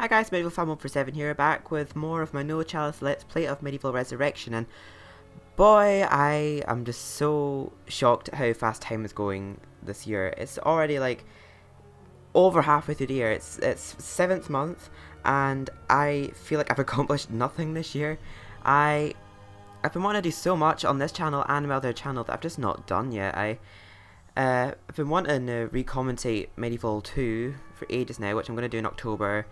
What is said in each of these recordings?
Hi guys, MediEvil Fan 147 here, back with more of my No Chalice Let's Play of MediEvil Resurrection, and boy, I am just so shocked at how fast time is going this year. It's already like over halfway through the year. It's 7th month, and I feel like I've accomplished nothing this year. I've been wanting to do so much on this channel and my other channel that I've just not done yet. I've been wanting to re-commentate MediEvil 2 for ages now, which I'm going to do in October.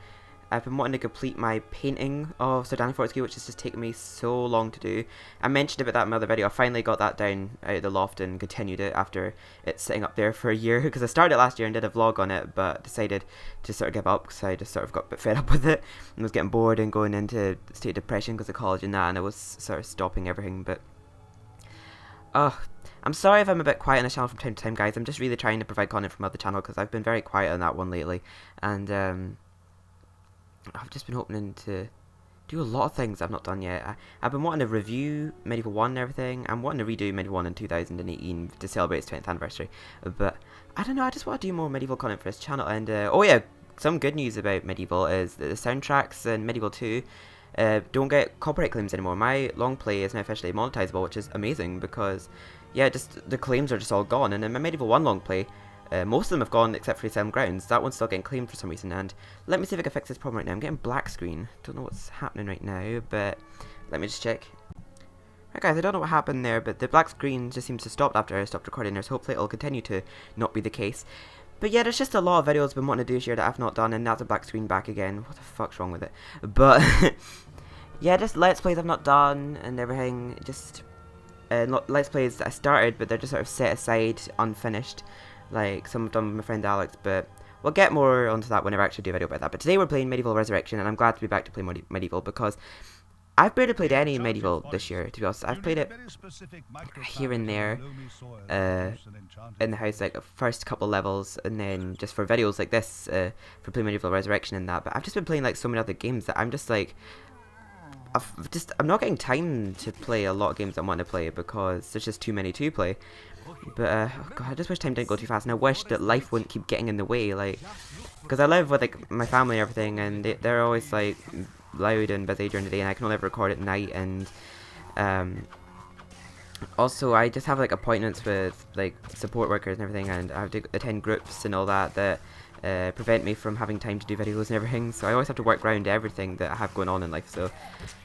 I've been wanting to complete my painting of Enchanted Forest Chaliceless, which has just taken me so long to do. I mentioned about that in my other video. I finally got that down out of the loft and continued it after it sitting up there for a year, because I started it last year and did a vlog on it, but decided to sort of give up because I just sort of got a bit fed up with it and was getting bored and going into a state of depression because of college and that, and I was sort of stopping everything. But I'm sorry if I'm a bit quiet on the channel from time to time, guys. I'm just really trying to provide content from my other channel because I've been very quiet on that one lately, and I've just been hoping to do a lot of things I've not done yet. I've been wanting to review MediEvil 1 and everything. I'm wanting to redo MediEvil 1 in 2018 to celebrate its 20th anniversary. But I don't know, I just want to do more MediEvil content for this channel. And oh yeah, some good news about MediEvil is that the soundtracks in MediEvil 2 don't get copyright claims anymore. My long play is now officially monetizable, which is amazing because, yeah, just the claims are just all gone. And in my MediEvil 1 long play, most of them have gone except for Some Grounds. That one's still getting claimed for some reason, and let me see if I can fix this problem right now. I'm getting black screen. Don't know what's happening right now, but let me just check. Right guys, I don't know what happened there, but the black screen just seems to stop after I stopped recording there, so hopefully it'll continue to not be the case. But yeah, there's just a lot of videos I've been wanting to do this year that I've not done, and now the black screen back again. What the fuck's wrong with it? But yeah, just Let's Plays I've not done and everything. Just Let's Plays that I started, but they're just sort of set aside, unfinished. Like some I've done with my friend Alex, but we'll get more onto that whenever I actually do a video about that. But today we're playing MediEvil Resurrection, and I'm glad to be back to play MediEvil because I've barely played any MediEvil this year, to be honest. I've played it here and there in the house, like first couple levels, and then just for videos like this for playing MediEvil Resurrection and that. But I've just been playing like so many other games that I'm just like, I'm not getting time to play a lot of games I want to play because there's just too many to play. But oh god, I just wish time didn't go too fast, and I wish that life wouldn't keep getting in the way, like, because I live with like my family and everything, and they're always like loud and busy during the day, and I can only ever record at night. And also I just have like appointments with like support workers and everything, and I have to attend groups and all that prevent me from having time to do videos and everything, so I always have to work around everything that I have going on in life. So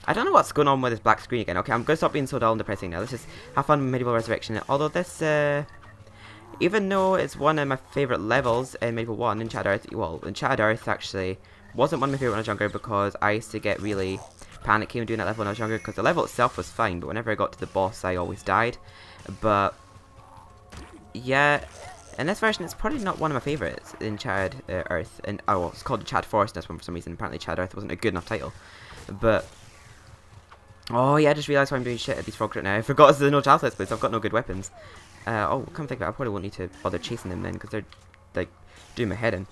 I don't know what's going on with this black screen again. Okay, I'm going to stop being so dull and depressing now. Let's just have fun with MediEvil Resurrection. Although this, even though it's one of my favourite levels in MediEvil 1, Enchanted Earth, well, Enchanted Earth actually wasn't one of my favourite when I was younger, because I used to get really panicky when doing that level when I was younger, because the level itself was fine, but whenever I got to the boss I always died. But yeah, in this version, it's probably not one of my favourites, Enchanted Earth. And oh, well, it's called Enchanted Forest in this one for some reason. Apparently Enchanted Earth wasn't a good enough title. But oh yeah, I just realised why I'm doing shit at these frogs right now. I forgot it's the No Chalice Let's Play, so I've got no good weapons. Oh, come think about it, I probably won't need to bother chasing them then, because they're like doing my head in.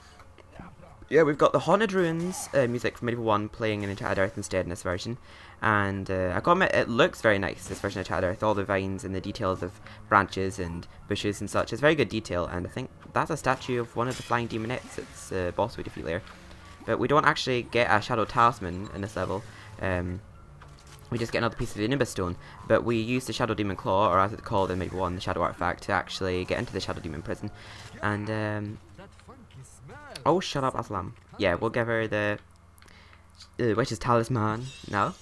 Yeah, we've got the Haunted Ruins music from MediEvil 1 playing in Enchanted Earth instead in this version. And I gotta admit, it looks very nice, this version of Enchanted Earth. All the vines and the details of branches and bushes and such. It's very good detail, and I think that's a statue of one of the flying demonettes. It's a boss we defeat later. But we don't actually get a Shadow Talisman in this level. We just get another piece of the Anubis stone. But we use the Shadow Demon Claw, or as it's called in MediEvil 1, the Shadow Artifact, to actually get into the Shadow Demon prison. And oh, shut up, Aslam. Yeah, we'll give her the Witch's Talisman now.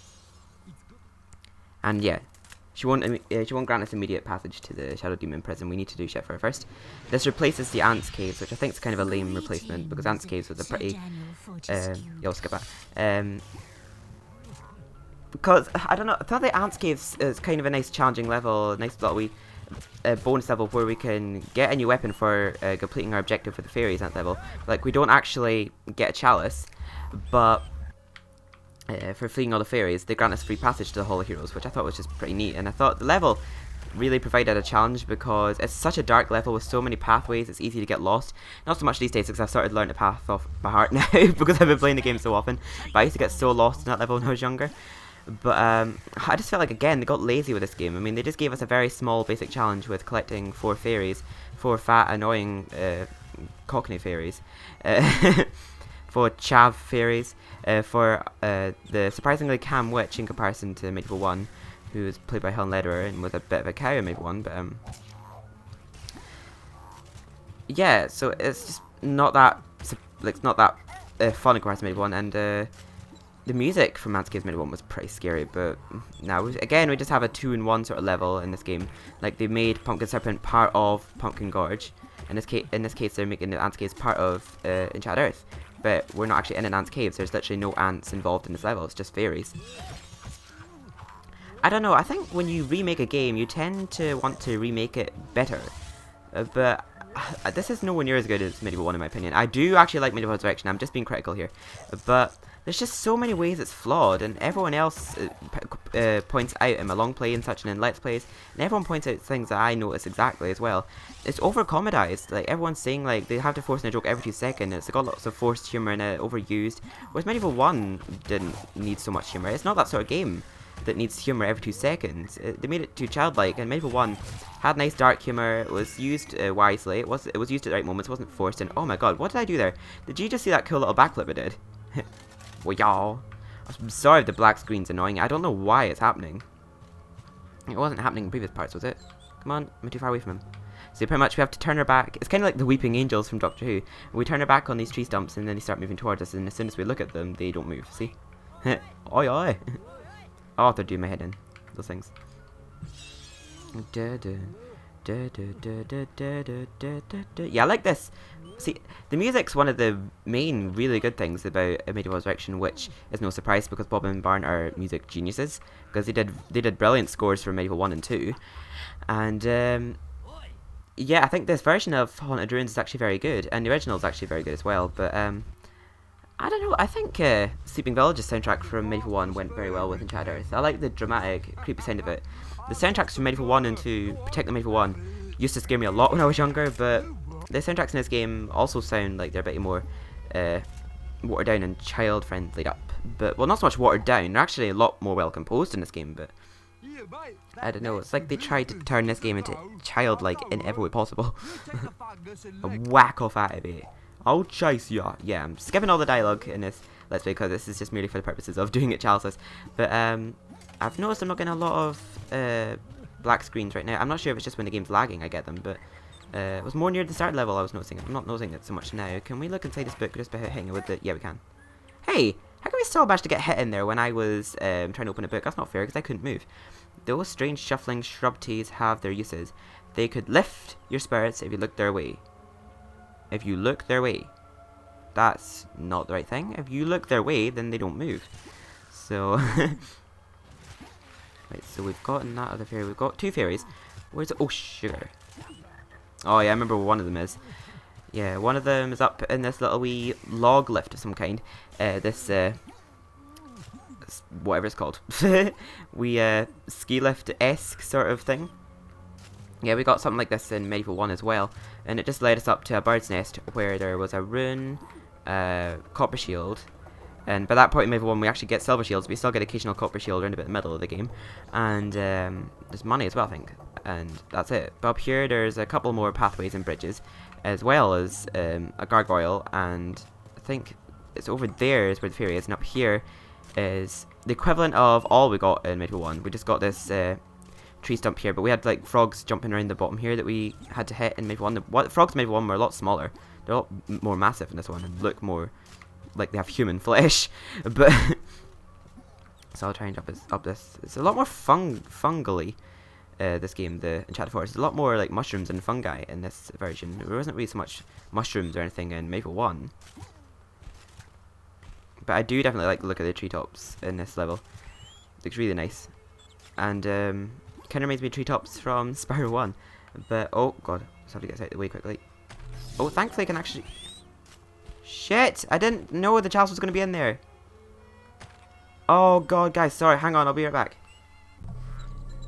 And yeah, she won't grant us immediate passage to the Shadow Demon prison. We need to do shit for her first. This replaces the Ants Caves, which I think is kind of a lame replacement, because Ants Caves was a pretty yeah, we'll skip that. Because I don't know, I thought the Ants Caves is kind of a nice challenging level, a nice little wee bonus level where we can get a new weapon for completing our objective for the fairies at level. Like, we don't actually get a chalice, but for fleeing all the fairies, they grant us free passage to the Hall of Heroes, which I thought was just pretty neat. And I thought the level really provided a challenge because it's such a dark level with so many pathways, it's easy to get lost. Not so much these days because I've started learning the path off by heart now because I've been playing the game so often, but I used to get so lost in that level when I was younger. But I just felt like, again, they got lazy with this game. I mean, they just gave us a very small basic challenge with collecting 4 fairies, 4 fat, annoying Cockney fairies. for chav fairies, for the surprisingly calm witch in comparison to MediEvil 1, who was played by Helen Lederer and was a bit of a cow in MediEvil 1, but yeah, so it's just not that fun in comparison to MediEvil 1, and the music from Manscape's MediEvil 1 was pretty scary, but now again we just have a 2-in-1 sort of level in this game. Like, they made Pumpkin Serpent part of Pumpkin Gorge. In this case, they're making the ants caves part of Enchanted Earth, but we're not actually in an ants caves. There's literally no ants involved in this level. It's just fairies. I don't know. I think when you remake a game, you tend to want to remake it better, but this is nowhere near as good as MediEvil 1 in my opinion. I do actually like MediEvil Resurrection. I'm just being critical here, but there's just so many ways it's flawed, and everyone else points out in my long play and such, and in Let's Plays, and everyone points out things that I notice exactly as well. It's over-comedized. Like, everyone's saying, like, they have to force in a joke every 2 seconds. It's got lots of forced humour in it, overused. Whereas MediEvil 1 didn't need so much humour. It's not that sort of game that needs humour every 2 seconds. They made it too childlike, and MediEvil 1 had nice dark humour. It was used wisely. It was used at the right moments. It wasn't forced. And oh my god, what did I do there? Did you just see that cool little backflip I did? Well, y'all. I'm sorry if the black screen's annoying. I don't know why it's happening. It wasn't happening in previous parts, was it? Come on, I'm too far away from him. So pretty much we have to turn our back. It's kind of like the weeping angels from Doctor Who. We turn our back on these tree stumps, and then they start moving towards us, and as soon as we look at them, they don't move. See? Oi oi. Oh, they're doing my head in. Those things. Yeah, I like this. See, the music's one of the main really good things about MediEvil Resurrection, which is no surprise because Bob and Barn are music geniuses, because they did brilliant scores for MediEvil 1 and 2, and yeah, I think this version of Haunted Ruins is actually very good, and the original is actually very good as well. But I don't know. I think Sleeping Village's soundtrack from MediEvil 1 went very well with Enchanted Earth. I like the dramatic, creepy sound of it. The soundtracks from MediEvil 1 and 2, particularly MediEvil 1, used to scare me a lot when I was younger, but the soundtracks in this game also sound like they're a bit more watered down and child-friendly up. But, well, not so much watered down. They're actually a lot more well composed in this game, but I don't know. It's like they tried to turn this game into childlike in every way possible. A whack off out of it. I'll chase ya. Yeah, I'm skipping all the dialogue in this Let's Play because this is just merely for the purposes of doing it chaliceless. But I've noticed I'm not getting a lot of black screens right now. I'm not sure if it's just when the game's lagging I get them, but it was more near the start level I was noticing it. I'm not noticing it so much now. Can we look inside this book just by hitting it with the... Yeah, we can. Hey! How can we still manage to get hit in there when I was trying to open a book? That's not fair because I couldn't move. Those strange shuffling shrub teas have their uses. They could lift your spirits if you look their way. If you look their way. That's not the right thing. If you look their way, then they don't move. So... Right, so we've gotten that other fairy. We've got 2 fairies. Where's it? Oh, sugar. Oh, yeah, I remember where one of them is. Yeah, one of them is up in this little wee log lift of some kind. Whatever it's called. Ski lift-esque sort of thing. Yeah, we got something like this in MediEvil 1 as well. And it just led us up to a bird's nest where there was a rune, copper shield. And by that point in MediEvil 1 we actually get silver shields. We still get occasional copper shield around about the middle of the game. And there's money as well, I think. And that's it. But up here there's a couple more pathways and bridges, as well as a gargoyle, and I think it's over there is where the fairy is, and up here is the equivalent of all we got in MediEvil 1. We just got this tree stump here, but we had like frogs jumping around the bottom here that we had to hit in MediEvil 1. The frogs in MediEvil 1 were a lot smaller. They're a lot more massive in this one and look more like they have human flesh. But so I'll try and jump up this. It's a lot more fungally. This game, the Enchanted Forest, there's a lot more like mushrooms and fungi in this version. There wasn't really so much mushrooms or anything in MediEvil 1. But I do definitely like the look of the treetops in this level. Looks really nice. And kind of reminds me of treetops from Spyro 1. But, oh god, just have to get this out of the way quickly. Oh, thankfully I can actually... Shit! I didn't know the chalice was going to be in there. Oh god, guys, sorry, hang on, I'll be right back.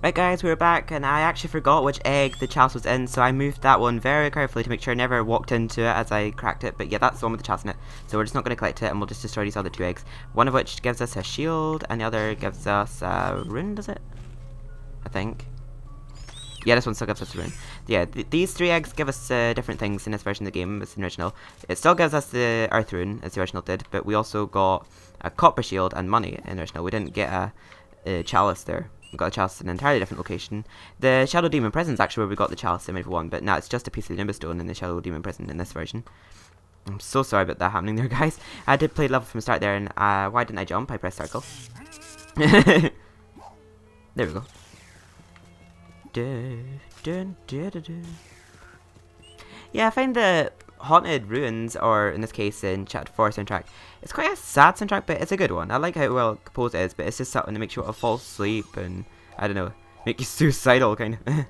Right guys, we're back, and I actually forgot which egg the chalice was in, so I moved that one very carefully to make sure I never walked into it as I cracked it. But yeah, that's the one with the chalice in it, so we're just not going to collect it, and we'll just destroy these other 2 eggs. One of which gives us a shield, and the other gives us a rune, does it? I think. Yeah, this one still gives us the rune. Yeah, these 3 eggs give us different things in this version of the game as the original. It still gives us the earth rune as the original did, but we also got a copper shield and money in the original. We didn't get a chalice there. We got a chalice in an entirely different location. The Shadow Demon Prison is actually where we got the chalice in MediEvil 1, but now it's just a piece of the Nimbus Stone in the Shadow Demon Prison in this version. I'm so sorry about that happening there, guys. I did play the level from the start there, and why didn't I jump? I pressed circle. There we go. Yeah, I find the Haunted Ruins, or in this case, Enchanted Forest soundtrack, it's quite a sad soundtrack, but it's a good one. I like how well composed it is, but it's just something to make you want to fall asleep and, I don't know, make you suicidal, kind of.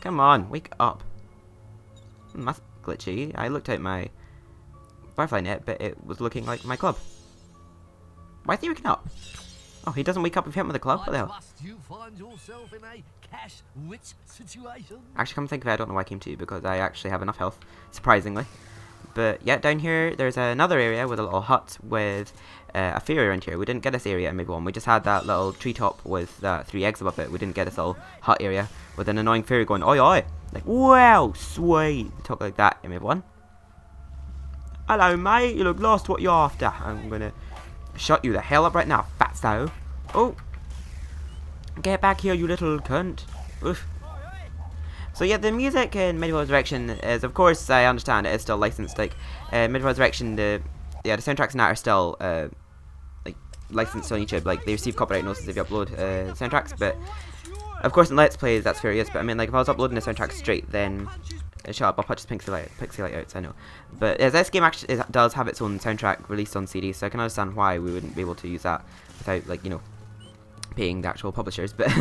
Come on, wake up. That's glitchy. I looked at my butterfly net, but it was looking like my club. Why is he waking up? Oh, he doesn't wake up if you hit him with a club? What the hell? Actually, come to think of it, I don't know why I came to you, because I actually have enough health, surprisingly. But yeah, down here, there's another area with a little hut with a fairy around here. We didn't get this area in MediEvil 1. We just had that little treetop with 3 eggs above it. We didn't get this little hut area with an annoying fairy going, oi oi! Like, wow, sweet! Talk like that in MediEvil 1. Hello, mate, you look lost, what you after? I'm gonna shut you the hell up right now, fatso. Oh! Get back here, you little cunt. Oof. So yeah, the music in MediEvil Resurrection is, of course, I understand it is still licensed. Like, MediEvil Resurrection, the soundtracks in that are still like licensed on YouTube. Like, they receive copyright notices if you upload soundtracks. But of course, in Let's Plays, that's fair, yes. But I mean, like, if I was uploading the soundtrack straight, then shut up, I'll put just pixie light out. I know. But this game actually does have its own soundtrack released on CD, so I can understand why we wouldn't be able to use that without, like, you know, paying the actual publishers. But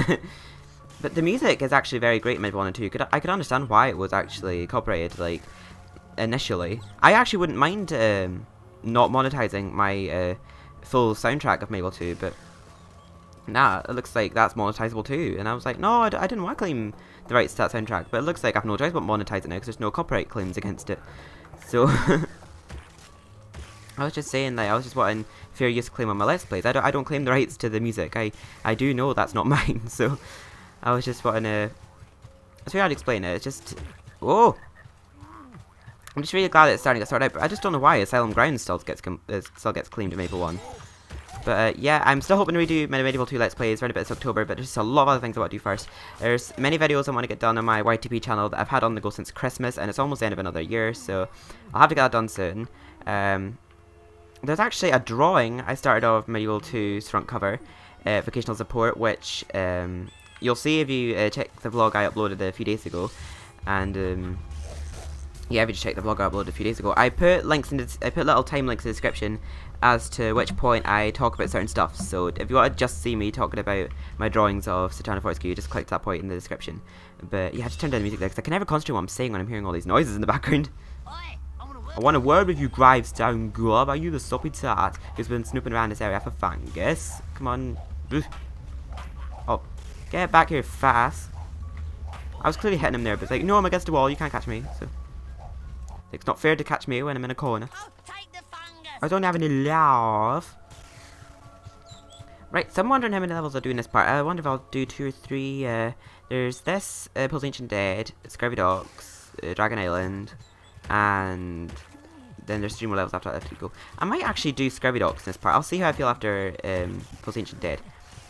but the music is actually very great in MediEvil 1 and 2. I could understand why it was actually copyrighted, like, initially. I actually wouldn't mind not monetizing my full soundtrack of MediEvil 2, but nah, it looks like that's monetizable too. And I was like, no, I didn't want to claim the rights to that soundtrack, but it looks like I've no choice but monetize it now because there's no copyright claims against it. So I was just saying, like, I was just wanting fair use claim on my Let's Plays. I don't claim the rights to the music. I do know that's not mine, so I was just wanting to. It's very hard to explain it. It's just, whoa. I'm just really glad it's starting to sort out, but I just don't know why Asylum Grounds still gets claimed in MediEvil 1. But yeah, I'm still hoping to redo MediEvil 2 Let's Plays around about this October, but there's just a lot of other things I want to do first. There's many videos I want to get done on my YTP channel that I've had on the go since Christmas, and it's almost the end of another year, so I'll have to get that done soon. There's actually a drawing I started of MediEvil 2's front cover, Vocational Support, which you'll see if you check the vlog I uploaded a few days ago, and yeah, if you just check the vlog I uploaded a few days ago, I put links in I put little time links in the description as to which point I talk about certain stuff. So if you want to just see me talking about my drawings of Enchanted Forest Chaliceless, just click that point in the description. But yeah, I just turn down the music there because I can never concentrate on what I'm saying when I'm hearing all these noises in the background. I want a word with you, Gravestone Grub. Are you the soppy tart who's been snooping around this area for fungus? Come on. Oh, get back here fast. I was clearly hitting him there, but it's like, no, I'm against the wall, you can't catch me. So it's not fair to catch me when I'm in a corner. I don't have any love. Right, so I'm wondering how many levels I'll do in this part. I wonder if I'll do 2 or 3. There's this, Pulse Ancient Dead, Scurvy Docks, Dragon Island, and then there's 3 more levels after that to go. I might actually do Scurvy Docks in this part. I'll see how I feel after Pulse Ancient Dead,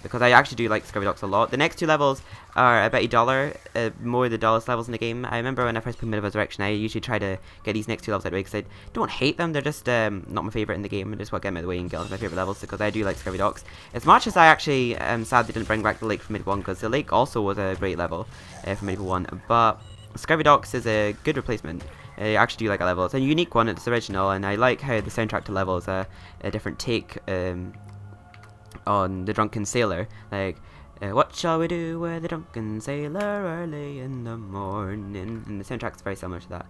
because I actually do like Scurvy Docks a lot. The next 2 levels are about $1, more the dullest levels in the game. I remember when I first played MediEvil Resurrection, I usually try to get these next 2 levels out of the way, because I don't hate them, they're just not my favourite in the game. I just want to get them out of the way and get on my favourite levels, because I do like Scurvy Docks. As much as I actually am sad they didn't bring back the lake from MediEvil 1, because the lake also was a great level from MediEvil 1, but Scurvy Docks is a good replacement. I actually do like a level. It's a unique one, it's original, and I like how the soundtrack to level is a different take on the drunken sailor. Like, what shall we do with the drunken sailor early in the morning? And the soundtrack's very similar to that.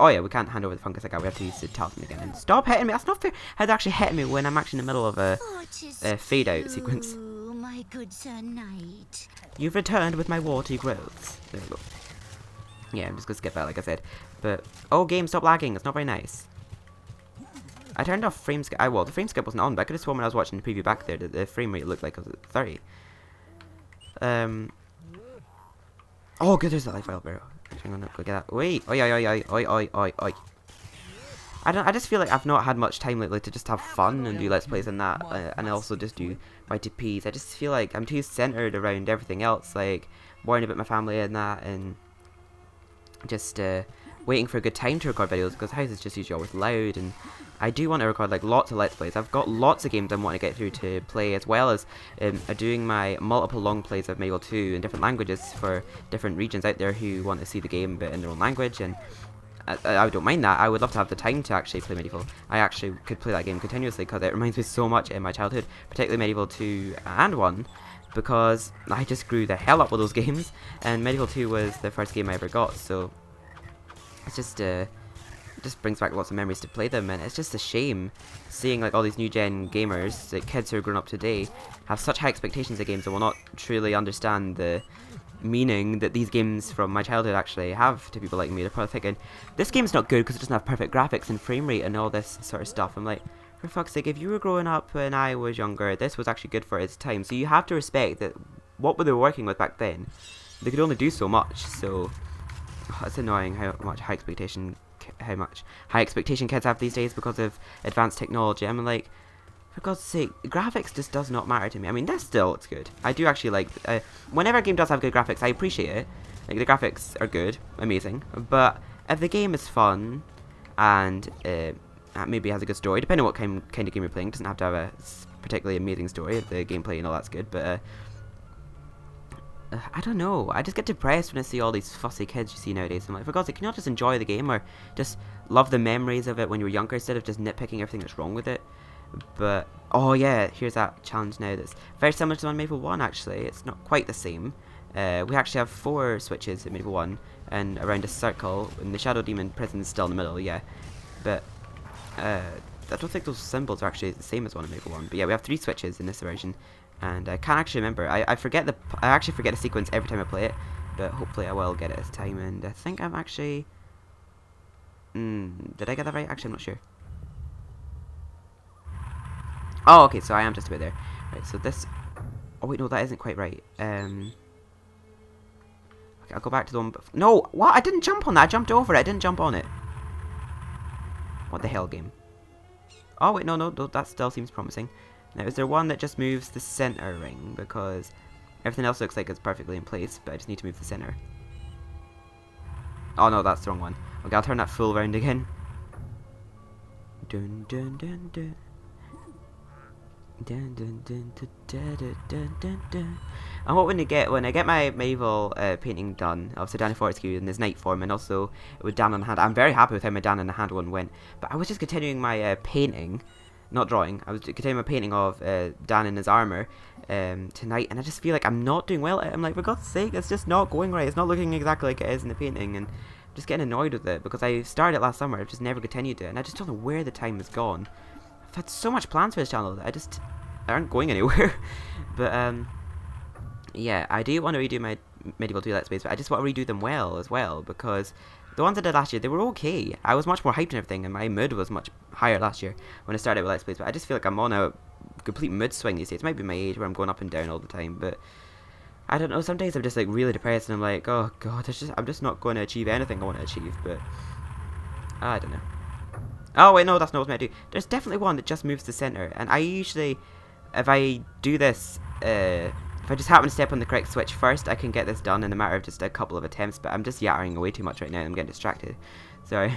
Oh yeah, we can't hand over the fungus like that. We have to use the talisman again. And stop hitting me! That's not fair! How's it actually hitting me when I'm actually in the middle of a fade out sequence? My good Sir Knight. You've returned with my warty growths. There we go. Yeah, I'm just gonna skip that like I said. But, oh game, stop lagging, it's not very nice. I turned off frame skip. Well, the frame skip wasn't on, but I could have sworn when I was watching the preview back there that the frame rate looked like it was at 30. Oh, good, there's that life barrel. Actually, I'm gonna go get that. Wait, oi, oi, oi, oi, oi, oi, oi. I just feel like I've not had much time lately to just have fun and do let's plays and that, and also just do YTPs. I just feel like I'm too centered around everything else, like worrying about my family and that, and just waiting for a good time to record videos, because the house is just usually always loud, and I do want to record like lots of let's plays. I've got lots of games I want to get through to play, as well as doing my multiple long plays of MediEvil 2 in different languages for different regions out there who want to see the game but in their own language, and I don't mind that. I would love to have the time to actually play MediEvil. I actually could play that game continuously because it reminds me so much in my childhood, particularly MediEvil 2 and 1, because I just grew the hell up with those games, and MediEvil 2 was the first game I ever got, so it's just brings back lots of memories to play them, and it's just a shame seeing like all these new gen gamers, like kids who are grown up today, have such high expectations of games and will not truly understand the meaning that these games from my childhood actually have to people like me. They're probably thinking, this game's not good because it doesn't have perfect graphics and frame rate and all this sort of stuff. I'm like, for fuck's sake, if you were growing up when I was younger, this was actually good for its time. So you have to respect that what were they working with back then? They could only do so much, so it's annoying how much high expectation kids have these days because of advanced technology. I'm like, for God's sake, graphics just does not matter to me. I mean, this still looks good. I do actually like, whenever a game does have good graphics, I appreciate it. Like, the graphics are good, amazing. But if the game is fun, and maybe has a good story, depending on what kind of game you're playing, it doesn't have to have a particularly amazing story if the gameplay and all that's good, but I don't know. I just get depressed when I see all these fussy kids you see nowadays. I'm like, for God's sake, can you not just enjoy the game, or just love the memories of it when you were younger, instead of just nitpicking everything that's wrong with it? But, oh yeah, here's that challenge now that's very similar to the MediEvil 1, actually. It's not quite the same. We actually have 4 switches in MediEvil 1, and around a circle, and the Shadow Demon prison is still in the middle, yeah. But, I don't think those symbols are actually the same as one in MediEvil 1. But yeah, we have 3 switches in this version, and I can't actually remember. I actually forget the sequence every time I play it, but hopefully I will get it this time, and I think I'm actually... did I get that right? Actually, I'm not sure. Oh, okay, so I am just about there. Right, so this... Oh, wait, no, that isn't quite right. Okay, I'll go back to the one... No! What? I didn't jump on that! I jumped over it! I didn't jump on it! What the hell, game? Oh, wait, no, that still seems promising. Now, is there one that just moves the center ring? Because everything else looks like it's perfectly in place, but I just need to move the center. Oh, no, that's the wrong one. Okay, I'll turn that full round again. Dun dun dun dun. Dun, dun, dun, dun, dun, dun, dun, dun, dun. I'm hoping to get, when I get my MediEvil painting done, obviously Enchanted Forest Chaliceless and this night form, and also with Dan on the hand. I'm very happy with how my Dan on the hand one went, but I was just continuing my painting, not drawing, I was continuing my painting of Dan in his armour tonight, and I just feel like I'm not doing well at it. I'm like, for God's sake, it's just not going right. It's not looking exactly like it is in the painting, and I'm just getting annoyed with it, because I started it last summer, I've just never continued it, and I just don't know where the time has gone. I've had so much plans for this channel that I aren't going anywhere. But yeah, I do want to redo my MediEvil 2 Let's Plays, but I just want to redo them well as well, because the ones I did last year, they were okay. I was much more hyped and everything, and my mood was much higher last year when I started with Let's Plays, but I just feel like I'm on a complete mood swing these days. It might be my age where I'm going up and down all the time, but I don't know, some days I'm just like really depressed, and I'm like, oh god, I'm just not going to achieve anything I want to achieve, but I don't know. Oh wait, no, that's not what I do. There's definitely one that just moves the center, and I usually, if I do this, if I just happen to step on the correct switch first, I can get this done in a matter of just a couple of attempts, but I'm just yattering away too much right now, I'm getting distracted. Sorry.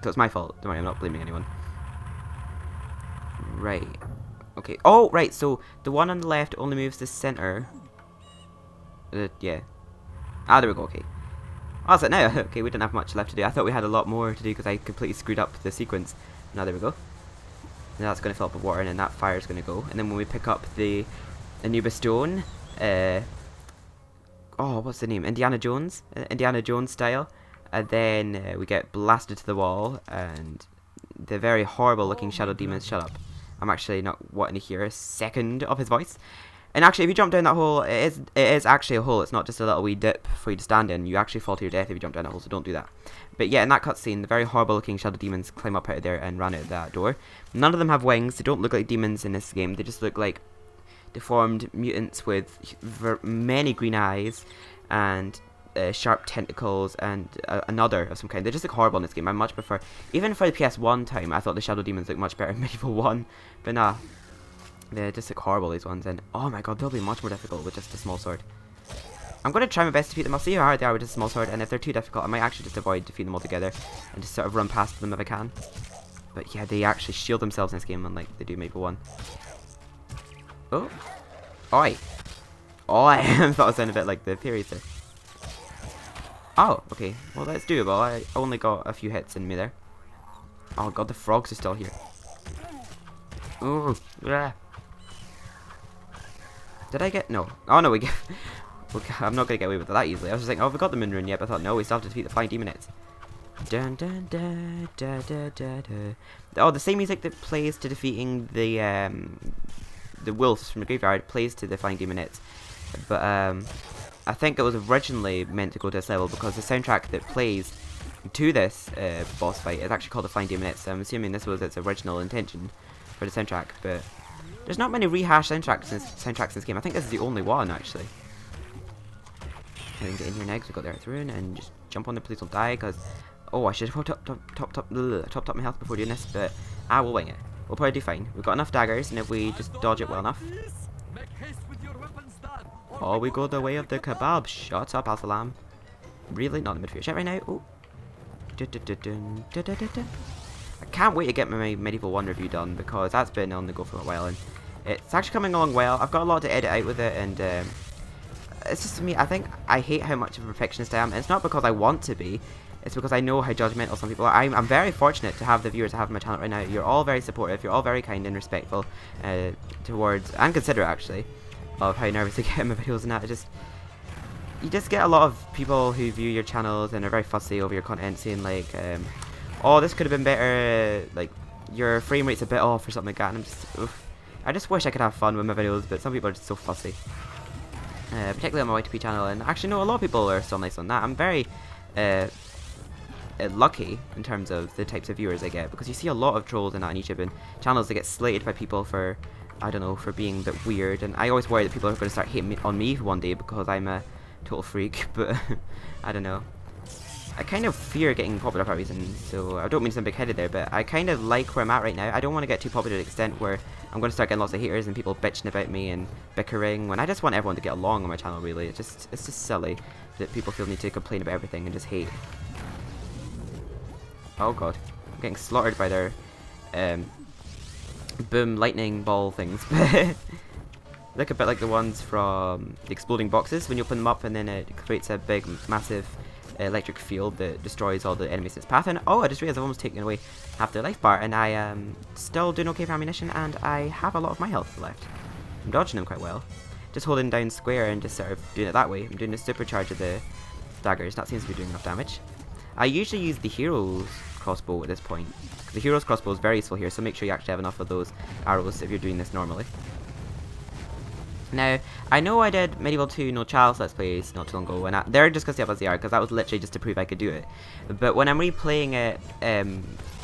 So it's my fault, don't worry, I'm not blaming anyone. Right. Okay, oh, right, so the one on the left only moves the center. Yeah. Ah, there we go, okay. Oh, that's it now. Okay, we didn't have much left to do. I thought we had a lot more to do because I completely screwed up the sequence. Now there we go. Now that's going to fill up with water, and then that fire is going to go. And then when we pick up the anubis stone, oh, what's the name? Indiana Jones? Indiana Jones style. And then we get blasted to the wall, and the very horrible looking shadow demons, shut up. I'm actually not wanting to hear a second of his voice. And actually, if you jump down that hole, it is actually a hole. It's not just a little wee dip for you to stand in. You actually fall to your death if you jump down that hole, so don't do that. But yeah, in that cutscene, the very horrible-looking shadow demons climb up out of there and run out that door. None of them have wings. They don't look like demons in this game. They just look like deformed mutants with many green eyes and sharp tentacles and another of some kind. They just look horrible in this game. I much prefer, even for the PS1 time, I thought the Shadow Demons looked much better in MediEvil 1, but nah, they just look horrible, these ones, and oh my god, they'll be much more difficult with just a small sword. I'm going to try my best to defeat them. I'll see how hard they are with just a small sword, and if they're too difficult, I might actually just avoid defeating them altogether and just sort of run past them if I can. But yeah, they actually shield themselves in this game unlike they do in MediEvil 1. Oh. Oi. Oi. I thought I was sounding a bit like the Furies there. Oh, okay. Well, that's doable. I only got a few hits in me there. Oh god, the frogs are still here. Ooh. Yeah. Did I get... No. Oh no, we get... I'm not going to get away with it that easily. I was just like, oh, we got the moon rune yet, but I thought, no, we still have to defeat the flying demonites. Dun dun dun dun dun dun dun. Oh, the same music that plays to defeating the wolves from the graveyard plays to the flying demonites. But I think it was originally meant to go to this level because the soundtrack that plays to this boss fight is actually called the Flying Demonites. So I'm assuming this was its original intention for the soundtrack, but there's not many rehashed soundtracks in this game. I think this is the only one actually. And get in here next. We got the Earth Rune and just jump on there. Please don't die, because oh, I should have topped up my health before doing this, but I will wing it. We'll probably do fine. We've got enough daggers, and if we just dodge it well enough. Oh, we go the way of the kebab. Shut up, Al-Salam. Really? Not in the midfield shit right now. Oh. I can't wait to get my MediEvil 1 review done, because that's been on the go for a while, and it's actually coming along well. I've got a lot to edit out with it, and it's just me. I think I hate how much of a perfectionist I am. And it's not because I want to be. It's because I know how judgmental some people are. I'm very fortunate to have the viewers I have on my channel right now. You're all very supportive. You're all very kind and respectful towards, and considerate actually, of how nervous I get in my videos and that. You just get a lot of people who view your channels and are very fussy over your content, saying like, oh, this could have been better, like your frame rate's a bit off or something like that. And I'm just, oof. I just wish I could have fun with my videos, but some people are just so fussy. Particularly on my YTP channel, and actually no, a lot of people are still nice on that. I'm very lucky in terms of the types of viewers I get, because you see a lot of trolls and that on YouTube, and channels that get slated by people for, I don't know, for being a bit weird, and I always worry that people are going to start hating on me one day because I'm a total freak, but I don't know. I kind of fear getting popular for a reason, so I don't mean to sound big-headed there, but I kind of like where I'm at right now. I don't want to get too popular to the extent where I'm going to start getting lots of haters and people bitching about me and bickering, when I just want everyone to get along on my channel, really. It's just silly that people feel the need to complain about everything and just hate. Oh god, I'm getting slaughtered by their boom lightning ball things. Look a bit like the ones from the exploding boxes when you open them up and then it creates a big massive electric field that destroys all the enemies in its path. And oh, I just realized I've almost taken away half their life bar, and I am still doing okay for ammunition, and I have a lot of my health left. I'm dodging them quite well, just holding down square and just sort of doing it that way. I'm doing a supercharge of the daggers. That seems to be doing enough damage. I usually use the hero's crossbow at this point. The hero's crossbow is very useful here, so make sure you actually have enough of those arrows if you're doing this normally. Now, I know I did MediEvil 2 no Chalice Let's Plays not too long ago, and they're just going to stay up as they are, because that was literally just to prove I could do it. But when I'm replaying it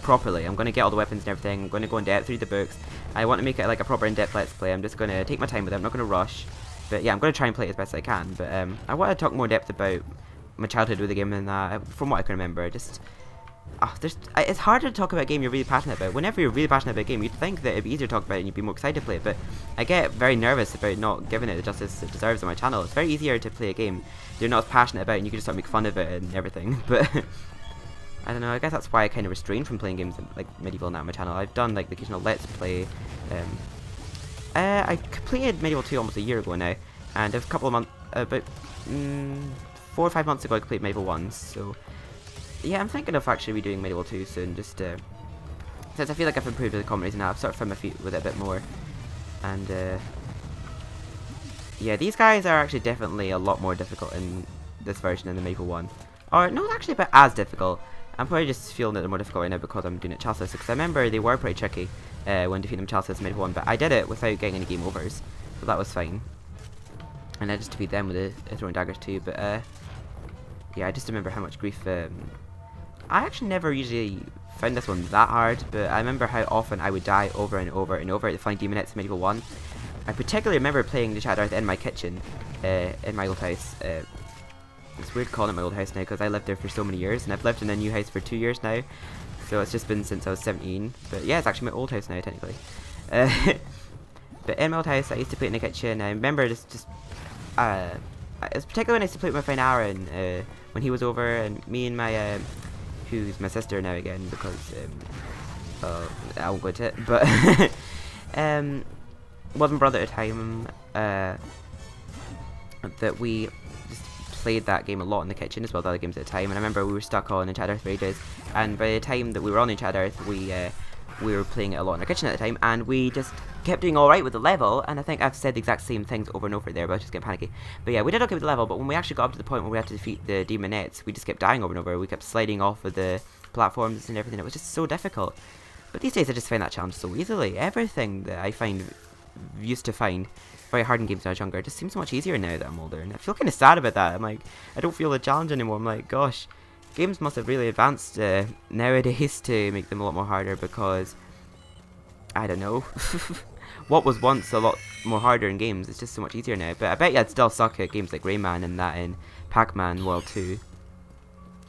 properly, I'm going to get all the weapons and everything, I'm going to go in depth, read the books. I want to make it like a proper in-depth Let's Play. I'm just going to take my time with it, I'm not going to rush. But yeah, I'm going to try and play it as best I can. But I want to talk more in depth about my childhood with the game than that, from what I can remember. It's harder to talk about a game you're really passionate about. Whenever you're really passionate about a game, you'd think that it'd be easier to talk about it and you'd be more excited to play it, but I get very nervous about not giving it the justice it deserves on my channel. It's very easier to play a game you're not as passionate about and you can just start make fun of it and everything, but I don't know, I guess that's why I kind of restrain from playing games like MediEvil now on my channel. I've done like the occasional Let's Play. I completed MediEvil 2 almost a year ago now, and a couple of months, about 4 or 5 months ago I completed MediEvil 1, so yeah, I'm thinking of actually redoing MediEvil 2 soon, just since I feel like I've improved with the comedies now, I've sort of found my feet with it a bit more. And yeah, these guys are actually definitely a lot more difficult in this version than the MediEvil 1. Or, no, it's actually about as difficult. I'm probably just feeling that they're more difficult right now because I'm doing it Chaliceless, because I remember they were pretty tricky when defeating them Chaliceless in MediEvil 1, but I did it without getting any game overs, so that was fine. And I just defeat them with the throwing daggers too, but yeah, I just remember how much grief I actually never usually found this one that hard, but I remember how often I would die over and over and over at the Flying Demonites in MediEvil 1. I particularly remember playing the chapter in my kitchen, in my old house, It's weird calling it my old house now because I lived there for so many years, and I've lived in a new house for 2 years now. So it's just been since I was 17. But yeah, it's actually my old house now, technically. But in my old house, I used to play it in the kitchen. I remember it was particularly when I used to play it with my friend Aaron when he was over, and me and my who's my sister now again because I won't go into it, but was my brother at the time that we just played that game a lot in the kitchen as well as other games at the time. And I remember we were stuck on Enchanted Earth for ages, and by the time that we were on Enchanted Earth, we were playing it a lot in the kitchen at the time, and we just kept doing alright with the level. And I think I've said the exact same things over and over there, but I was just getting panicky. But yeah, we did okay with the level, but when we actually got up to the point where we had to defeat the demonettes, we just kept dying over and over. We kept sliding off of the platforms and everything. It was just so difficult. But these days I just find that challenge so easily. Everything that I used to find very hard in games when I was younger just seems so much easier now that I'm older, and I feel kind of sad about that. I'm like, I don't feel the challenge anymore. I'm like, gosh, games must have really advanced nowadays to make them a lot more harder, because I don't know. What was once a lot more harder in games, it's just so much easier now. But I bet you I'd still suck at games like Rayman and that in Pac-Man World 2.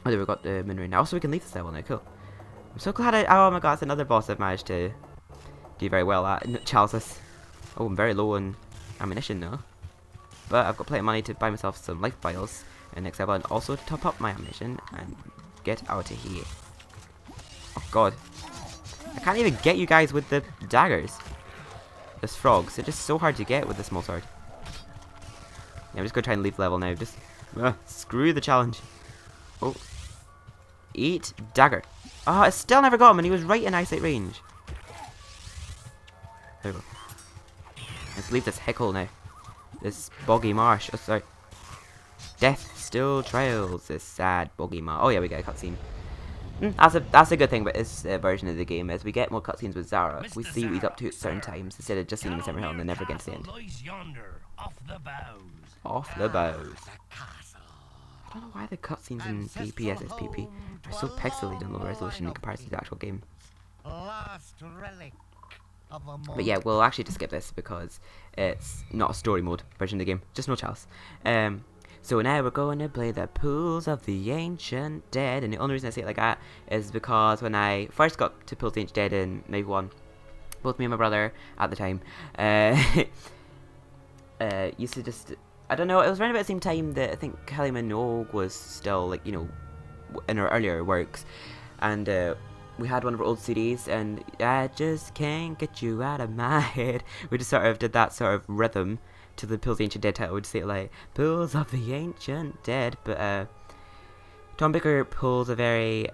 Oh, there we got the moon right now. Also, we can leave this level now. Cool. I'm so glad oh my god, that's another boss I've managed to do very well at. Chaliceless. Oh, I'm very low on ammunition though. But I've got plenty of money to buy myself some life vials in next level, and also to top up my ammunition and get out of here. Oh god. I can't even get you guys with the daggers. Those frogs, they're just so hard to get with the small sword. Yeah, I'm just gonna try and leave the level now. Just screw the challenge. Oh. Eat dagger. Oh, I still never got him, and he was right in eyesight range. There we go. Let's leave this heckle now. This boggy marsh. Oh, sorry. Death still trails this sad boggy marsh. Oh yeah, we get a cutscene. That's a good thing about this version of the game. As we get more cutscenes with Zara, we see what he's up to at certain times instead of just seeing him in Summer Hill and then never getting to the end. Off the bows. I don't know why the cutscenes in PSP are so pixelated in low resolution in comparison to the actual game. But yeah, we'll actually just skip this because it's not a story mode version of the game. Just no Chalice. So now we're going to play the Pools of the Ancient Dead, and the only reason I say it like that is because when I first got to Pools of the Ancient Dead in MediEvil 1, both me and my brother at the time used to just, I don't know, it was around about the same time that I think Kylie Minogue was still, like, you know, in her earlier works, and we had one of her old CDs, and I just can't get you out of my head. We just sort of did that sort of rhythm to the Pools of the Ancient Dead title. We'd say it like, Pools of the Ancient Dead, but Tom Baker pulls a very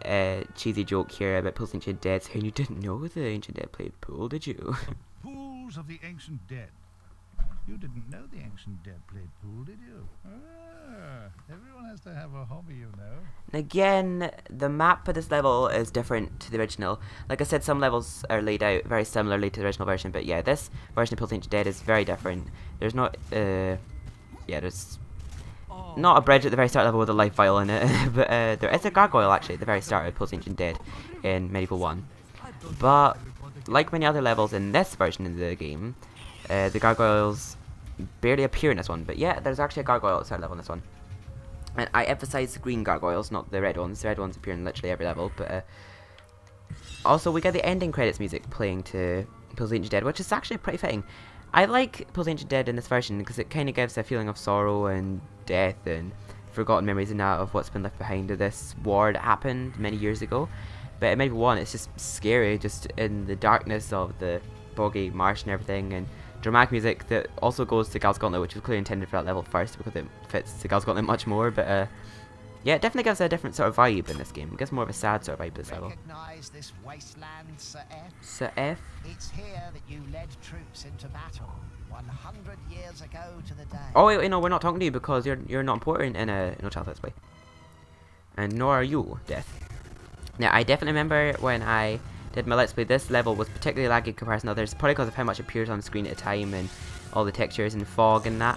cheesy joke here about Pools of the Ancient Dead, saying you didn't know the Ancient Dead played pool, did you? Pools of the Ancient Dead. You didn't know the Ancient Dead played pool, did you? Everyone has to have a hobby, you know. And again, the map for this level is different to the original. Like I said, some levels are laid out very similarly to the original version, but yeah, this version of Pools of the Ancient Dead is very different. There's not, there's not a bridge at the very start level with a life vial in it, but there is a gargoyle actually at the very start of Pools of the Ancient Dead in MediEvil 1. But like many other levels in this version of the game, the gargoyles barely appear in this one. But yeah, there's actually a gargoyle at the start level in this one. And I emphasize the green gargoyles, not the red ones. The red ones appear in literally every level. But also, we get the ending credits music playing to Pools of the Ancient Dead, which is actually pretty fitting. I like Pools of the Ancient Dead in this version because it kind of gives a feeling of sorrow and death and forgotten memories and that of what's been left behind of this war that happened many years ago. But in MediEvil 1, it's just scary, just in the darkness of the boggy marsh and everything, and dramatic music that also goes to Gal's Gauntlet, which was clearly intended for that level first because it fits to Gal's Gauntlet much more. But yeah, it definitely gives a different sort of vibe in this game. It gives more of a sad sort of vibe to this level. Recognize this wasteland, Sir F? Sir F? It's here that you led troops into battle 100 years ago to the day. Oh wait, no, we're not talking to you because you're not important in a No Child Let's Play. And nor are you, Death. Now, I definitely remember when I did my Let's Play, this level was particularly laggy in comparison to others, probably because of how much appears on the screen at a time and all the textures and fog and that.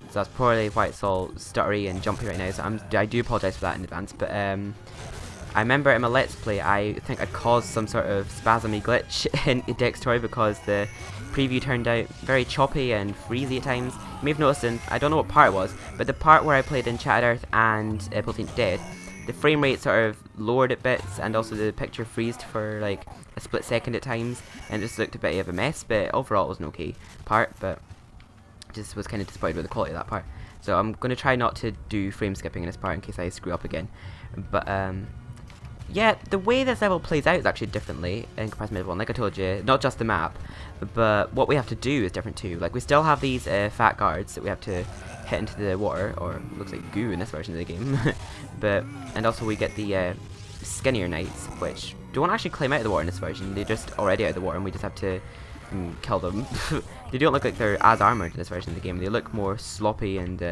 So that's probably why it's all stuttery and jumpy right now, so I do apologise for that in advance. But I remember in my Let's Play, I think I caused some sort of spasmy glitch in Dextory because the preview turned out very choppy and freezy at times. You may have noticed, and I don't know what part it was, but the part where I played Enchanted Earth and Pulsing Dead, the frame rate sort of lowered at bits, and also the picture freezed for like a split second at times, and it just looked a bit of a mess. But overall, it was an okay part, but just was kind of disappointed with the quality of that part. So I'm going to try not to do frame skipping in this part in case I screw up again. But yeah, the way this level plays out is actually differently in comparison to MediEvil. Like I told you, not just the map, but what we have to do is different too. Like we still have these fat guards that we have to hit into the water, or it looks like goo in this version of the game. And also we get the skinnier knights, which don't actually climb out of the water in this version. They're just already out of the water, and we just have to kill them. They don't look like they're as armored in this version of the game. They look more sloppy and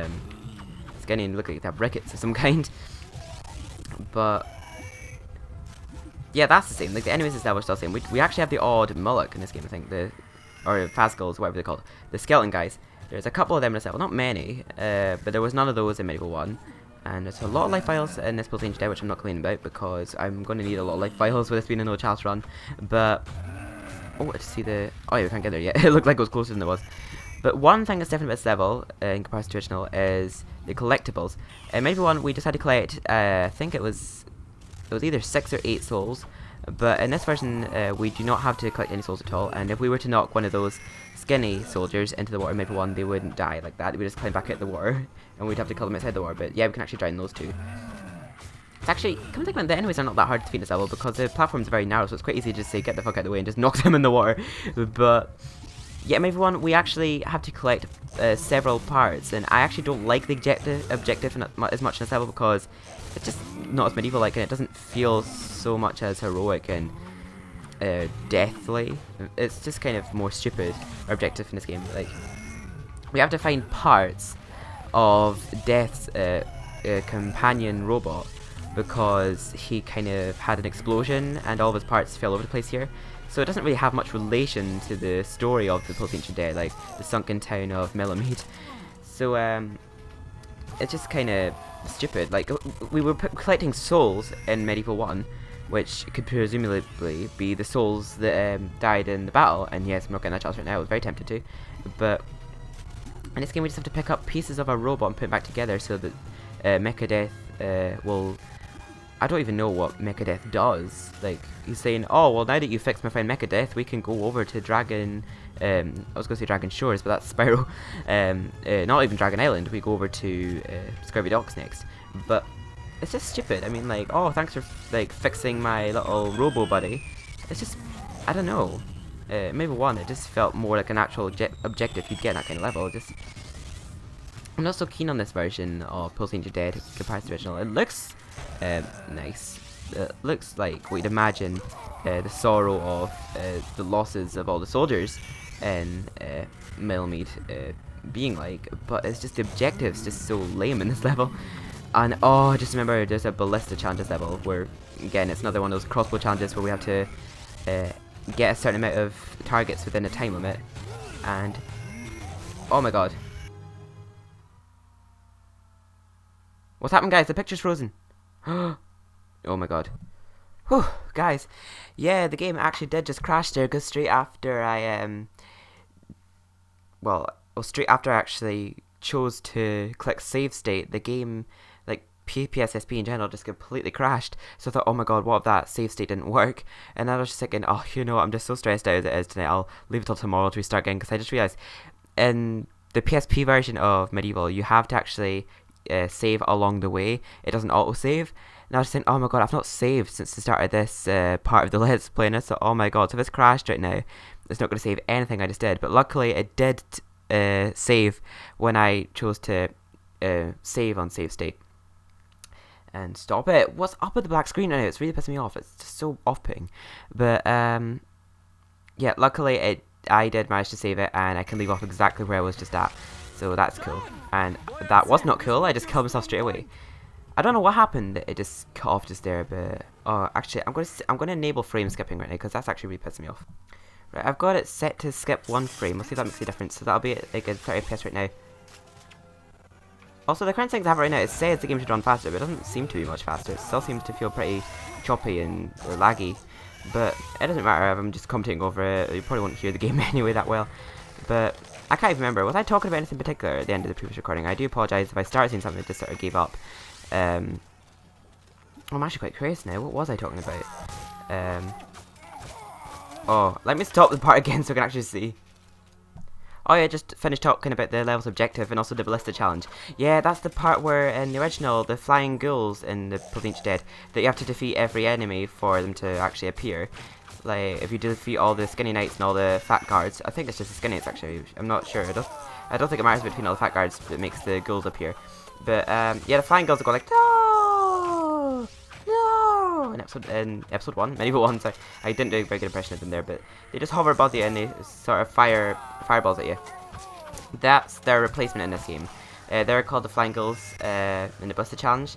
skinny, and look like they have rickets of some kind. But yeah, that's the same. Like the enemies in this level are still the same. We actually have the odd Mullock in this game, I think, or Phasgals, whatever they're called, the skeleton guys. There's a couple of them in this level, not many, but there was none of those in MediEvil 1. And there's a lot of life files in this Pulsing Dead, which I'm not complaining about because I'm going to need a lot of life files with this being a no chalice run. But oh, to see the yeah, we can't get there yet. It looked like it was closer than it was. But one thing that's different about this level in comparison to original is the collectibles. In MediEvil 1, we just had to collect, I think it was either 6 or 8 souls, but in this version we do not have to collect any souls at all, and if we were to knock one of those skinny soldiers into the water in MediEvil 1, they wouldn't die like that. They would just climb back out the water, and we'd have to kill them outside the water. But yeah, we can actually drown those too. It's actually, come to think of it, the enemies are not that hard to defeat in this level because the platform's very narrow, so it's quite easy to just say get the fuck out of the way and just knock them in the water. But yeah, in MediEvil 1 we actually have to collect several parts, and I actually don't like the objective as much in this level because it's just not as medieval-like, and it doesn't feel so much as heroic and deathly. It's just kind of more stupid objective in this game. Like, we have to find parts of Death's companion robot because he kind of had an explosion and all of his parts fell over the place here. So it doesn't really have much relation to the story of the Ancient Dead, like the sunken town of Melamede. So it's just kind of stupid. Like, we were collecting souls in MediEvil 1, which could presumably be the souls that died in the battle. And yes, I'm not getting that chance right now. I was very tempted to, but in this game we just have to pick up pieces of our robot and put it back together so that Mecha Death will. I don't even know what Mecha Death does. Like, he's saying, oh, well, now that you fixed my friend Mecha Death, we can go over to Dragon, I was going to say Dragon Shores, but that's Spyro. Not even Dragon Island, we go over to Scurvy Docks next. But it's just stupid. I mean, like, oh, thanks for, like, fixing my little robo buddy. It's just, I don't know. Maybe one, it just felt more like an actual objective you'd get in that kind of level. Just, I'm not so keen on this version of Pulsing Dead compared to the original. It looks nice. It looks like we'd imagine the sorrow of the losses of all the soldiers in Melamede being like, but it's just the objectives just so lame in this level. And oh, just remember there's a ballista challenges level where, again, it's another one of those crossbow challenges where we have to get a certain amount of targets within a time limit. And oh my god, what's happened, guys? The picture's frozen. Oh my god. Whew, guys. Yeah, the game actually did just crash there because straight after I straight after I actually chose to click save state, the game, like PSP in general, just completely crashed. So I thought, oh my god, what if that save state didn't work? And I was just thinking, oh, you know what, I'm just so stressed out as it is tonight, I'll leave it till tomorrow to restart again, because I just realised in the PSP version of MediEvil you have to actually save along the way. It doesn't auto-save. And I was saying, oh my god, I've not saved since the start of this part of the Let's Play, and so oh my god, so if it's crashed right now, it's not going to save anything I just did. But luckily it did save when I chose to save on save state. And stop it! What's up with the black screen right now? It's really pissing me off. It's just so off-putting. But yeah, luckily I did manage to save it, and I can leave off exactly where I was just at. So that's cool. And that was not cool. I just killed myself straight away. I don't know what happened. It just cut off just there, but actually, I'm gonna enable frame skipping right now because that's actually really pissing me off. Right, I've got it set to skip 1 frame. Let's see if that makes a difference. So that'll be like a 30 FPS right now. Also, the current settings I have right now, it says the game should run faster, but it doesn't seem to be much faster. It still seems to feel pretty choppy and laggy. But it doesn't matter if I'm just commentating over it. You probably won't hear the game anyway that well. But I can't even remember. Was I talking about anything in particular at the end of the previous recording? I do apologise if I started saying something and just sort of gave up. I'm actually quite curious now. What was I talking about? Oh, let me stop the part again so I can actually see. Oh yeah, just finished talking about the level's objective and also the ballista challenge. Yeah, that's the part where in the original, the flying ghouls in the Ancient Dead, that you have to defeat every enemy for them to actually appear. Like, if you defeat all the skinny knights and all the fat guards, I think it's just the skinny knights actually, I'm not sure. I don't think it matters between all the fat guards that makes the ghouls appear. But yeah, the flying ghouls will go like, no! No! In episode 1, MediEvil 1, sorry. I didn't do a very good impression of them there, but they just hover above you and they sort of fire fireballs at you. That's their replacement in this game. They're called the Flying Ghouls in the Ballista Challenge.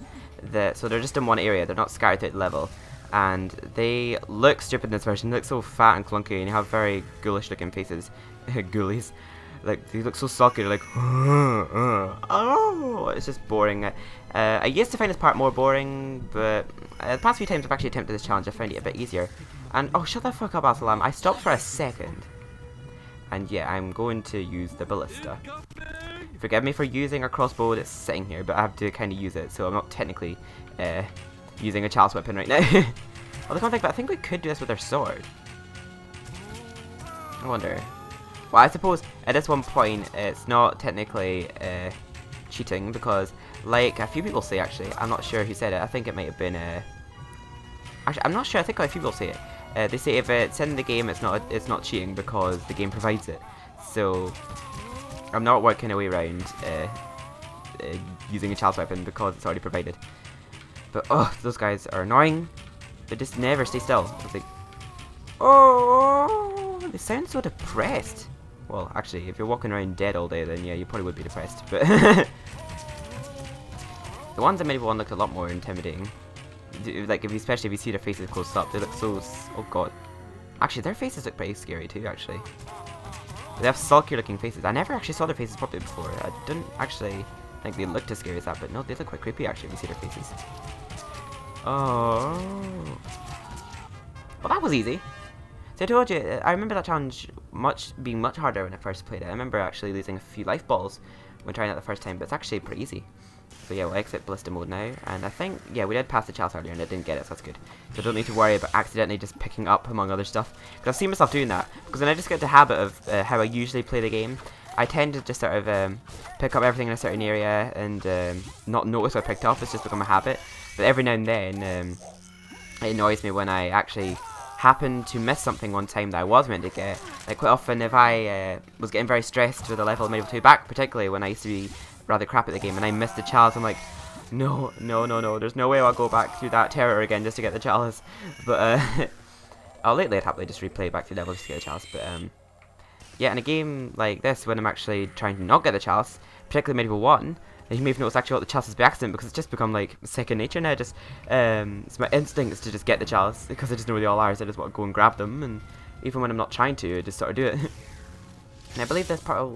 So they're just in one area, they're not scattered throughout the level. And they look stupid in this version, they look so fat and clunky and they have very ghoulish looking faces. Ghoulies. Like, they look so sulky, they're like, oh, it's just boring. I used to find this part more boring, but the past few times I've actually attempted this challenge, I found it a bit easier. And, oh, shut the fuck up, Assalam. I stopped for a second. And yeah, I'm going to use the ballista. Forgive me for using a crossbow that's sitting here, but I have to kind of use it, so I'm not technically using a chalice weapon right now. Although, come think, but I think we could do this with our sword. I wonder. Well, I suppose at this one point, it's not technically cheating because, like a few people say, actually, I'm not sure who said it. I think it might have been. Actually, I'm not sure. I think a few people say it. They say if it's in the game, it's not cheating because the game provides it. So I'm not working a way around using a chalice weapon because it's already provided. But oh, those guys are annoying. They just never stay still. It's like, oh, they sound so depressed. Well, actually, if you're walking around dead all day, then yeah, you probably would be depressed. But the ones in MediEvil 1 look a lot more intimidating. Like, especially if you see their faces close up, they look so. Oh god. Actually, their faces look pretty scary too. Actually, they have sulky-looking faces. I never actually saw their faces properly before. I didn't actually think they looked as scary as that, but no, they look quite creepy actually if you see their faces. Oh. Well, that was easy. So I told you, I remember that challenge being much harder when I first played it. I remember actually losing a few life balls when trying it the first time, but it's actually pretty easy. So yeah, we'll exit ballista mode now, and I think, yeah, we did pass the chalice earlier and I didn't get it, so that's good. So I don't need to worry about accidentally just picking up among other stuff, because I've seen myself doing that, because when I just get the habit of how I usually play the game, I tend to just sort of pick up everything in a certain area and not notice what I picked up. It's just become a habit. But every now and then, it annoys me when I actually happen to miss something one time that I was meant to get. Like, quite often if I was getting very stressed with a level of MediEvil 2 back, particularly when I used to be rather crap at the game and I missed the chalice, I'm like, no, there's no way I'll go back through that terror again just to get the chalice. But lately I'd happily just replay back through levels just to get the chalice. But yeah, in a game like this, when I'm actually trying to not get the chalice, particularly MediEvil 1, you may have noticed actually got the chalice by accident because it's just become like second nature now. Just it's my instinct is to just get the chalice because I just know where they all are, so I just want to go and grab them, and even when I'm not trying to, I just sort of do it. And I believe this part,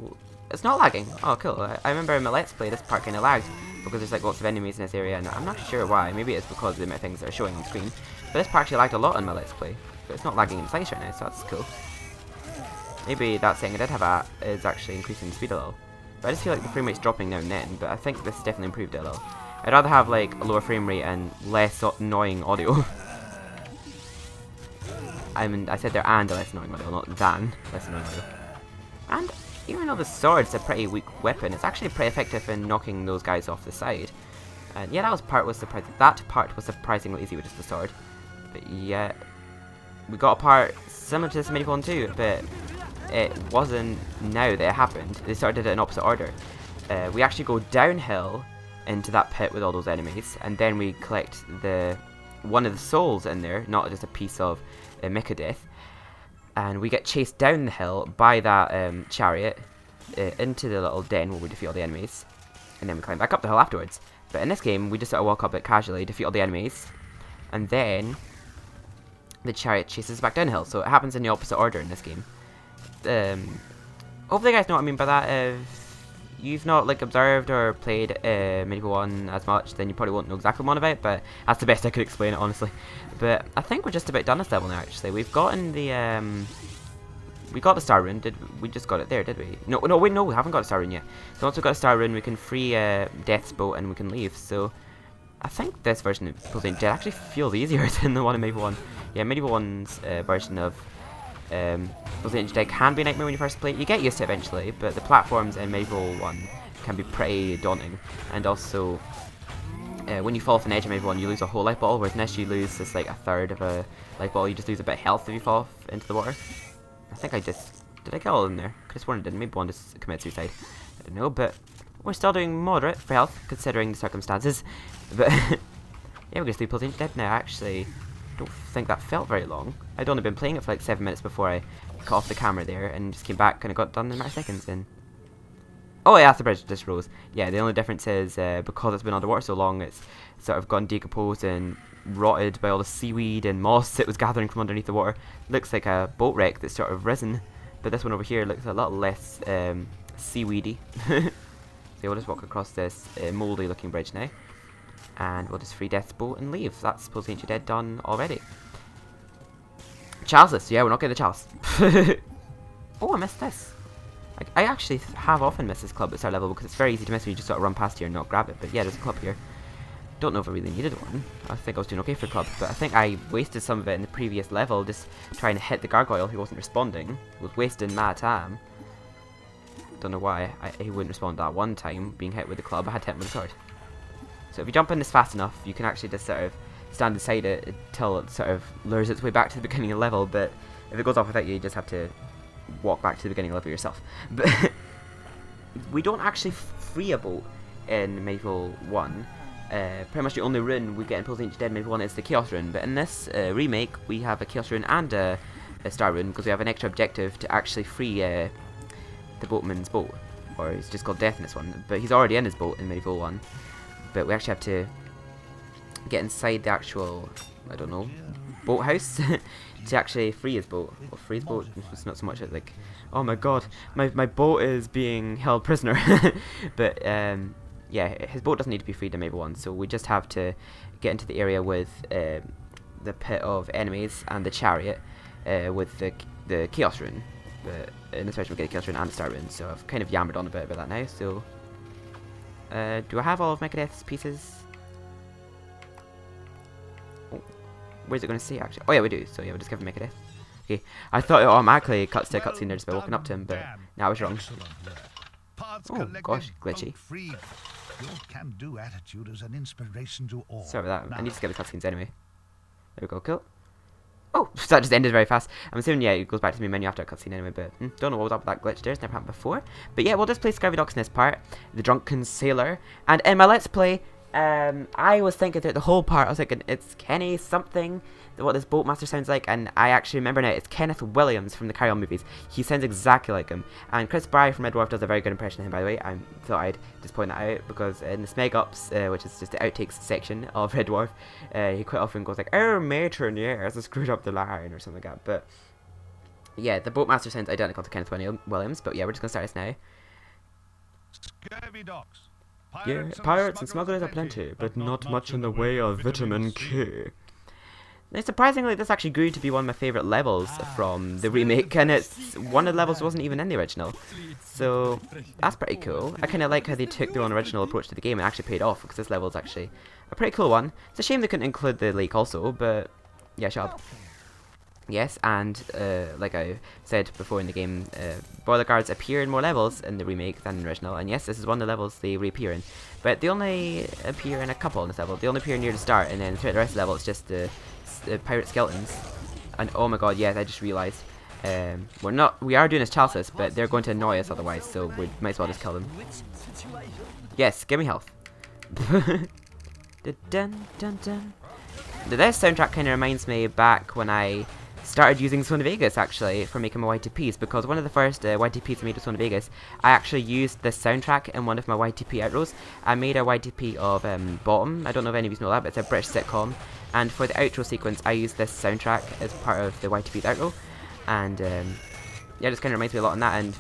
it's not lagging. Oh, cool. I remember in my Let's Play this part kind of lagged because there's like lots of enemies in this area, and I'm not sure why. Maybe it's because of the amount of things that are showing on screen. But this part actually lagged a lot in my Let's Play, but it's not lagging in the slice right now, so that's cool. Maybe that setting I did have is actually increasing the speed a little. But I just feel like the frame rate's dropping now and then, but I think this definitely improved it a little. I'd rather have like a lower frame rate and less annoying audio. I mean, I said there and a less annoying audio, not than less annoying audio. And even though the sword's a pretty weak weapon, it's actually pretty effective in knocking those guys off the side. And yeah, that part was surprisingly easy with just the sword. But yeah, we got a part similar to this MediEvil 1 too, but it wasn't now that it happened. They sort of did it in opposite order. We actually go downhill into that pit with all those enemies, and then we collect one of the souls in there, not just a piece of Mecha Death, and we get chased down the hill by that chariot into the little den where we defeat all the enemies, and then we climb back up the hill afterwards. But in this game, we just sort of walk up it casually, defeat all the enemies, and then the chariot chases us back down the hill. So it happens in the opposite order in this game. Hopefully you guys know what I mean by that. you've not like observed or played MediEvil 1 as much, then you probably won't know exactly what I'm on about, but that's the best I could explain it, honestly. But I think we're just about done this level now, actually. We've gotten the, we got the star rune. We just got it there, did we? No, wait, no, we haven't got a star rune yet. So once we've got a star rune, we can free Death's boat and we can leave. So I think this version of Pulse Ancient Dead actually feels easier than the one in MediEvil 1. Yeah, MediEvil 1's version of Pulse Ancient Dead can be a nightmare when you first play it. You get used to it eventually, but the platforms in MediEvil 1 can be pretty daunting. And also, when you fall off an edge in MediEvil 1, you lose a whole life ball, whereas in this you lose just like a third of a life ball. You just lose a bit of health if you fall off into the water. I think I just... Did I kill all of them there? Could have sworn I didn't. Maybe one just committed suicide. I don't know, but we're still doing moderate for health, considering the circumstances. But yeah, we're going to sleep Pulse Ancient Dead now. Actually, don't think that felt very long. I'd only been playing it for like 7 minutes before I cut off the camera there, and just came back and it got done in a matter of seconds. And oh yeah, that's the bridge just rose. Yeah, the only difference is because it's been underwater so long, it's sort of gotten decomposed and rotted by all the seaweed and moss it was gathering from underneath the water. Looks like a boat wreck that's sort of risen, but this one over here looks a lot less seaweedy. So we'll just walk across this mouldy looking bridge now, and we'll just free Death's boat and leave. That's Pulse Ancient Dead done already. Chaliceless, yeah, we're not getting the Chalice. Oh, I missed this. I actually have often missed this club at start level because it's very easy to miss when you just sort of run past here and not grab it. But yeah, there's a club here. Don't know if I really needed one. I think I was doing okay for club, but I think I wasted some of it in the previous level just trying to hit the gargoyle who wasn't responding. It was wasting my time. Don't know why he wouldn't respond that one time being hit with the club. I had to hit him with the sword. So if you jump in this fast enough, you can actually just sort of stand beside it until it sort of lures its way back to the beginning of the level. But if it goes off without you, you just have to walk back to the beginning of the level yourself. But we don't actually free a boat in MediEvil 1. Pretty much the only rune we get in Pulse Ancient Dead MediEvil 1 is the Chaos rune, but in this remake we have a Chaos rune and a Star rune because we have an extra objective to actually free the boatman's boat, or he's just called Death in this one, but he's already in his boat in MediEvil 1, but we actually have to get inside the actual, I don't know, boathouse to actually free his boat. Well, free his boat, it's not so much like, oh my god, my boat is being held prisoner. But yeah, his boat doesn't need to be freed in MediEvil 1, so we just have to get into the area with the pit of enemies and the chariot with the Chaos rune. But in this version we get the Chaos rune and the Star rune, so I've kind of yammered on a bit about that now. So do I have all of Megadeth's pieces? Oh, where's it going to say actually? Oh yeah, we do, so yeah, we'll just give him Megadeth. Okay, I thought it automatically cuts to a cutscene there just by walking up to him, but now I was wrong. Oh gosh, glitchy. Your can-do attitude is an inspiration to all. Sorry about that. I need to skip the cutscenes anyway. There we go, cool. Oh, that just ended very fast. I'm assuming, yeah, it goes back to the main menu after a cutscene anyway, but don't know what was up with that glitch there. It's never happened before. But yeah, we'll just play Scurvy Docks in this part, the drunken sailor. And in my Let's Play, I was thinking throughout the whole part, I was thinking, it's Kenny something, what this boatmaster sounds like, and I actually remember now, it's Kenneth Williams from the Carry On movies. He sounds exactly like him, and Chris Bry from Red Dwarf does a very good impression of him, by the way. I thought I'd just point that out, because in the Smeg Ups, which is just the outtakes section of Red Dwarf, he quite often goes like, "Oh, Matron, yes, I screwed up the line," or something like that. But yeah, the boatmaster sounds identical to Kenneth Williams, but yeah, we're just going to start this now. Scurvy Docks. Yeah, pirates and smugglers are plenty, but not much in the way of vitamin K. Now, surprisingly, this actually grew to be one of my favourite levels from the remake, and it's one of the levels wasn't even in the original. So that's pretty cool. I kind of like how they took their own original approach to the game and actually paid off, because this level is actually a pretty cool one. It's a shame they couldn't include the lake also, but yeah, shut up. Yes, and like I said before in the game, boiler guards appear in more levels in the remake than in the original, and yes, this is one of the levels they reappear in. But they only appear in a couple in this level. They only appear near the start, and then throughout the rest of the level it's just the pirate skeletons. And oh my god, yes, I just realised we are doing this Chaliceless, but they're going to annoy us otherwise, so we might as well just kill them. Yes, give me health. Dun, dun, dun. This soundtrack kind of reminds me back when I started using Sony Vegas actually for making my YTPs, because one of the first YTPs I made with Sony Vegas, I actually used this soundtrack in one of my YTP outros. I made a YTP of Bottom. I don't know if any of you know that, but it's a British sitcom, and for the outro sequence I used this soundtrack as part of the YTP's outro, and yeah, it just kind of reminds me a lot of that. And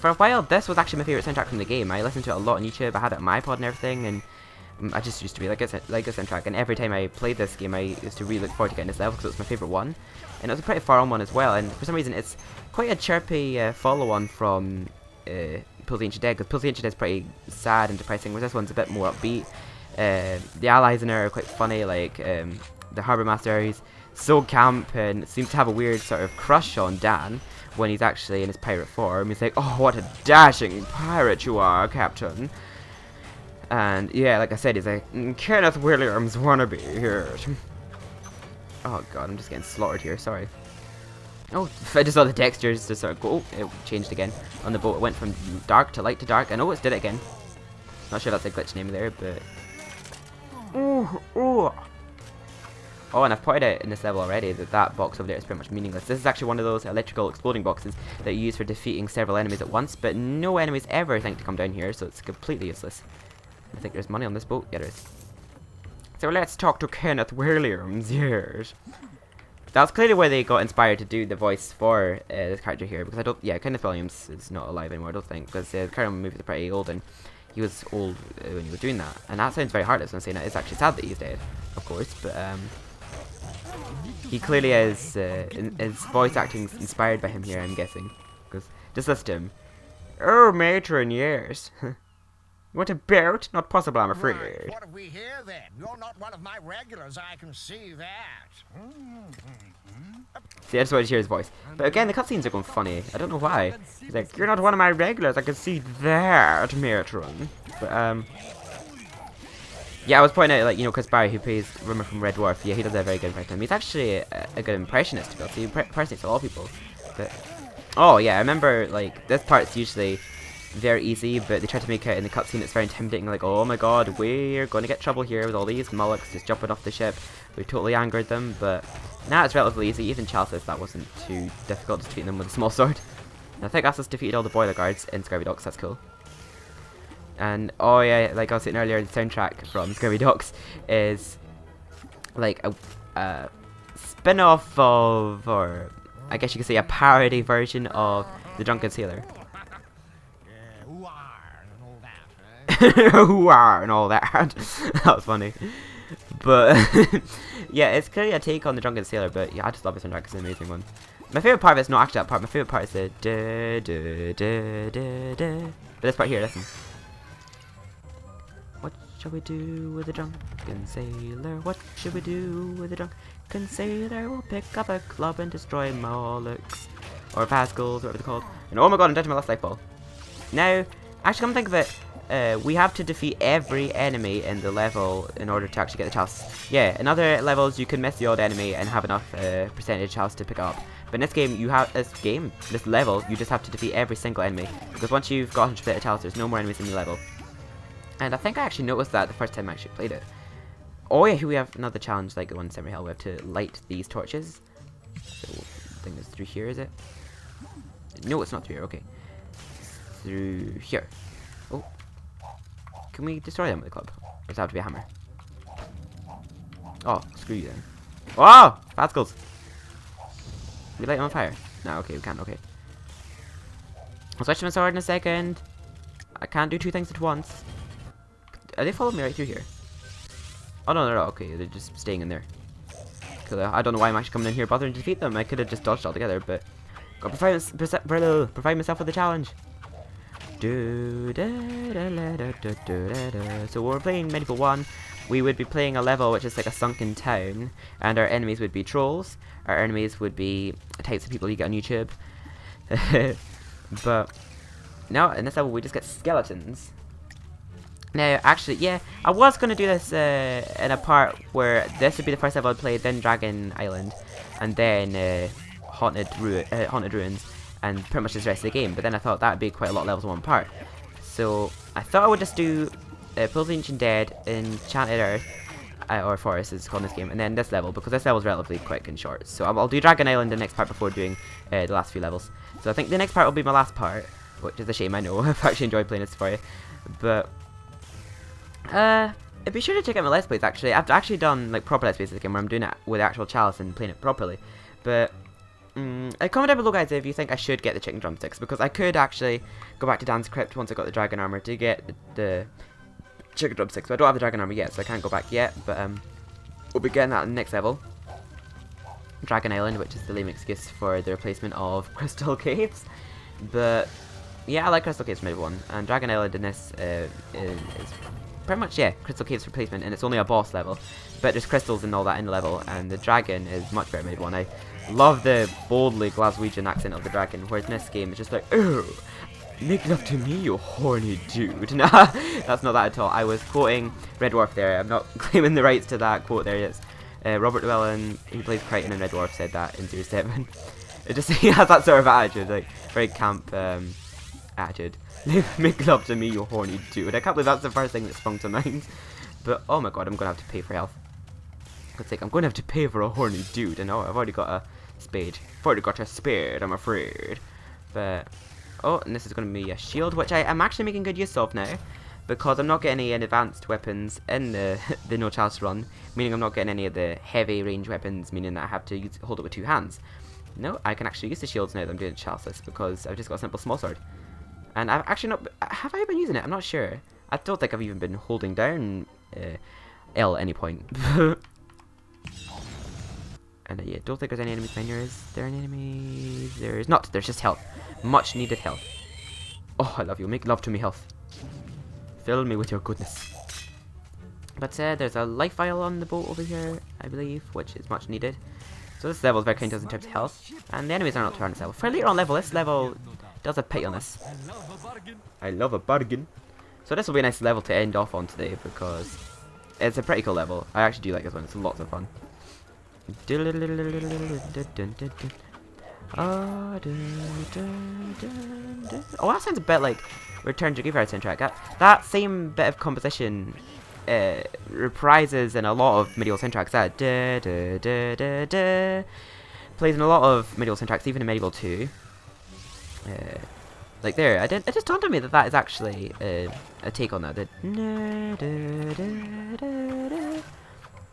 for a while, this was actually my favourite soundtrack from the game. I listened to it a lot on YouTube, I had it on my iPod and everything, and I just used to be like a soundtrack, and every time I played this game, I used to really look forward to getting this level because it was my favourite one. And it was a pretty far on one as well, and for some reason it's quite a chirpy follow-on from Pull the Ancient Dead, because Pull the Ancient Dead is pretty sad and depressing, whereas this one's a bit more upbeat. The allies in it are quite funny, like the harbour master, he's so camp and seems to have a weird sort of crush on Dan when he's actually in his pirate form. He's like, oh, what a dashing pirate you are, Captain. And yeah, like I said, he's like, Kenneth Williams wannabe here. Oh god, I'm just getting slaughtered here, sorry. Oh, I just saw the textures just sort of go, oh, it changed again on the boat. It went from dark to light to dark. I know it's did it again. Not sure if that's a glitch name there, but... Oh, and I've pointed out in this level already that that box over there is pretty much meaningless. This is actually one of those electrical exploding boxes that you use for defeating several enemies at once, but no enemies ever think to come down here, so it's completely useless. I think there's money on this boat. Yeah, there is. So let's talk to Kenneth Williams. Yes. That's clearly where they got inspired to do the voice for this character here, because I don't... Yeah, Kenneth Williams is not alive anymore, I don't think, because the current movies are pretty old, and he was old when he was doing that. And that sounds very heartless when saying that. It's actually sad that he's dead, of course, but he clearly is... his voice acting is inspired by him here, I'm guessing. Because, just listen to him. Oh, Matron, yes. You want a boat? Not possible, I'm afraid. Right, what have we here then? You're not one of my regulars, I can see that. See, I just wanted to hear his voice. But again, the cutscenes are going funny. I don't know why. He's like, you're not one of my regulars, I can see that, Matron. But, yeah, I was pointing out, like, you know, Chris Barry, who plays Rimmer from Red Dwarf, yeah, he does a very good impression. He's actually a good impressionist, to be honest. He impersonates a lot of people. But, oh, yeah, I remember, like, this part's usually very easy, but they try to make it in the cutscene it's very intimidating, like, oh my god, we're going to get trouble here with all these Mullocks just jumping off the ship. We totally angered them, but now it's relatively easy. Even Chalice, that wasn't too difficult, just defeating them with a small sword. And I think that's just defeated all the boiler guards in Scurvy Docks, that's cool. And, oh yeah, like I was saying earlier, the soundtrack from Scurvy Docks is like a spin-off of, or I guess you could say a parody version of the Drunken Sailor. Hoo-ah and all that. That was funny. But yeah, it's clearly a take on the Drunken Sailor, but yeah, I just love this soundtrack, it's an amazing one. My favourite part of it's not actually that part, my favourite part is the da da da da da. But this part here, listen. What shall we do with the drunken sailor? What should we do with the drunken sailor? We'll pick up a club and destroy Mullocks. Or Pascals, whatever they're called. And oh my god, I'm dead to my last life ball. Now, actually come think of it, we have to defeat every enemy in the level in order to actually get the chalice. Yeah, in other levels you can miss the odd enemy and have enough percentage chalice to pick it up. But in this game, this level, you just have to defeat every single enemy. Because once you've got 100% of chalice, there's no more enemies in the level. And I think I actually noticed that the first time I actually played it. Oh yeah, here we have another challenge like the one in Summer Hill. We have to light these torches. So, I think it's through here, is it? No, it's not through here, okay. It's through here. Oh. Can we destroy them with a club? Or does it have to be a hammer? Oh, screw you then. Oh! Pascals! Can we light them on fire? No, okay, we can't, okay. I'll switch to my sword in a second. I can't do two things at once. Are they following me right through here? Oh no, no, okay, they're just staying in there. I don't know why I'm actually coming in here bothering to defeat them. I could have just dodged altogether, but gotta provide myself with a challenge. So we're playing MediEvil 1. We would be playing a level which is like a sunken town, and our enemies would be trolls. Our enemies would be types of people you get on YouTube. But now in this level we just get skeletons. Now, actually, yeah, I was going to do this in a part where this would be the first level I'd play, then Dragon Island, and then Haunted Ruins, and pretty much the rest of the game. But then I thought that would be quite a lot of levels in one part. So I thought I would just do Pull the Ancient Dead, Enchanted Earth, or Forest as it's called in this game, and then this level, because this level is relatively quick and short. So I'll do Dragon Island the next part before doing the last few levels. So I think the next part will be my last part, which is a shame, I know. I've actually enjoyed playing this for you. But be sure to check out my Let's Plays, actually. I've actually done like proper Let's Plays of the game where I'm doing it with actual Chalice and playing it properly. But Comment down below, guys, if you think I should get the chicken drumsticks, because I could actually go back to Dan's crypt once I got the dragon armor to get the chicken drumsticks. But I don't have the dragon armor yet, so I can't go back yet. But we'll be getting that in the next level, Dragon Island, which is the lame excuse for the replacement of Crystal Caves. But yeah, I like Crystal Caves from MediEvil 1, and Dragon Island in this is pretty much, yeah, Crystal Caves replacement, and it's only a boss level, but there's crystals and all that in the level, and the dragon is much better made one. I love the boldly Glaswegian accent of the dragon, whereas in this game it's just like, oh, make love to me, you horny dude. Nah, that's not that at all. I was quoting Red Dwarf there. I'm not claiming the rights to that quote there. Yes, Robert Llewellyn, who plays Crichton in Red Dwarf, said that in Series 7. It just, he has that sort of attitude, like, very camp attitude. Make love to me, you horny dude. I can't believe that's the first thing that sprung to mind. But oh my god, I'm gonna have to pay for health. God's sake, I'm gonna have to pay for a horny dude. And oh, I've already got a spade. I've already got a spade, I'm afraid. But oh, and this is gonna be a shield, which I am actually making good use of now, because I'm not getting any advanced weapons in the No Chalice run, meaning I'm not getting any of the heavy range weapons, meaning that I have to hold it with 2 hands. No, I can actually use the shields now that I'm doing Chaliceless, because I've just got a simple small sword. And I've actually not... Have I been using it? I'm not sure. I don't think I've even been holding down L at any point. And yeah, don't think there's any enemies behind here. Is there any enemies? There is not. There's just health. Much needed health. Oh, I love you. Make love to me, health. Fill me with your goodness. But there's a life vial on the boat over here, I believe, which is much needed. So this level is very kind to us in terms of health. And the enemies are not too hard on this level. For a later on level, this level does a pity on this. I love a bargain. So this will be a nice level to end off on today, because it's a pretty cool level. I actually do like this one. It's lots of fun. Oh, that sounds a bit like Return to Graveyard soundtrack. That same bit of composition reprises in a lot of MediEvil soundtracks. That plays in a lot of MediEvil soundtracks, even in MediEvil 2. Like there, it just dawned on me that is actually a take on that.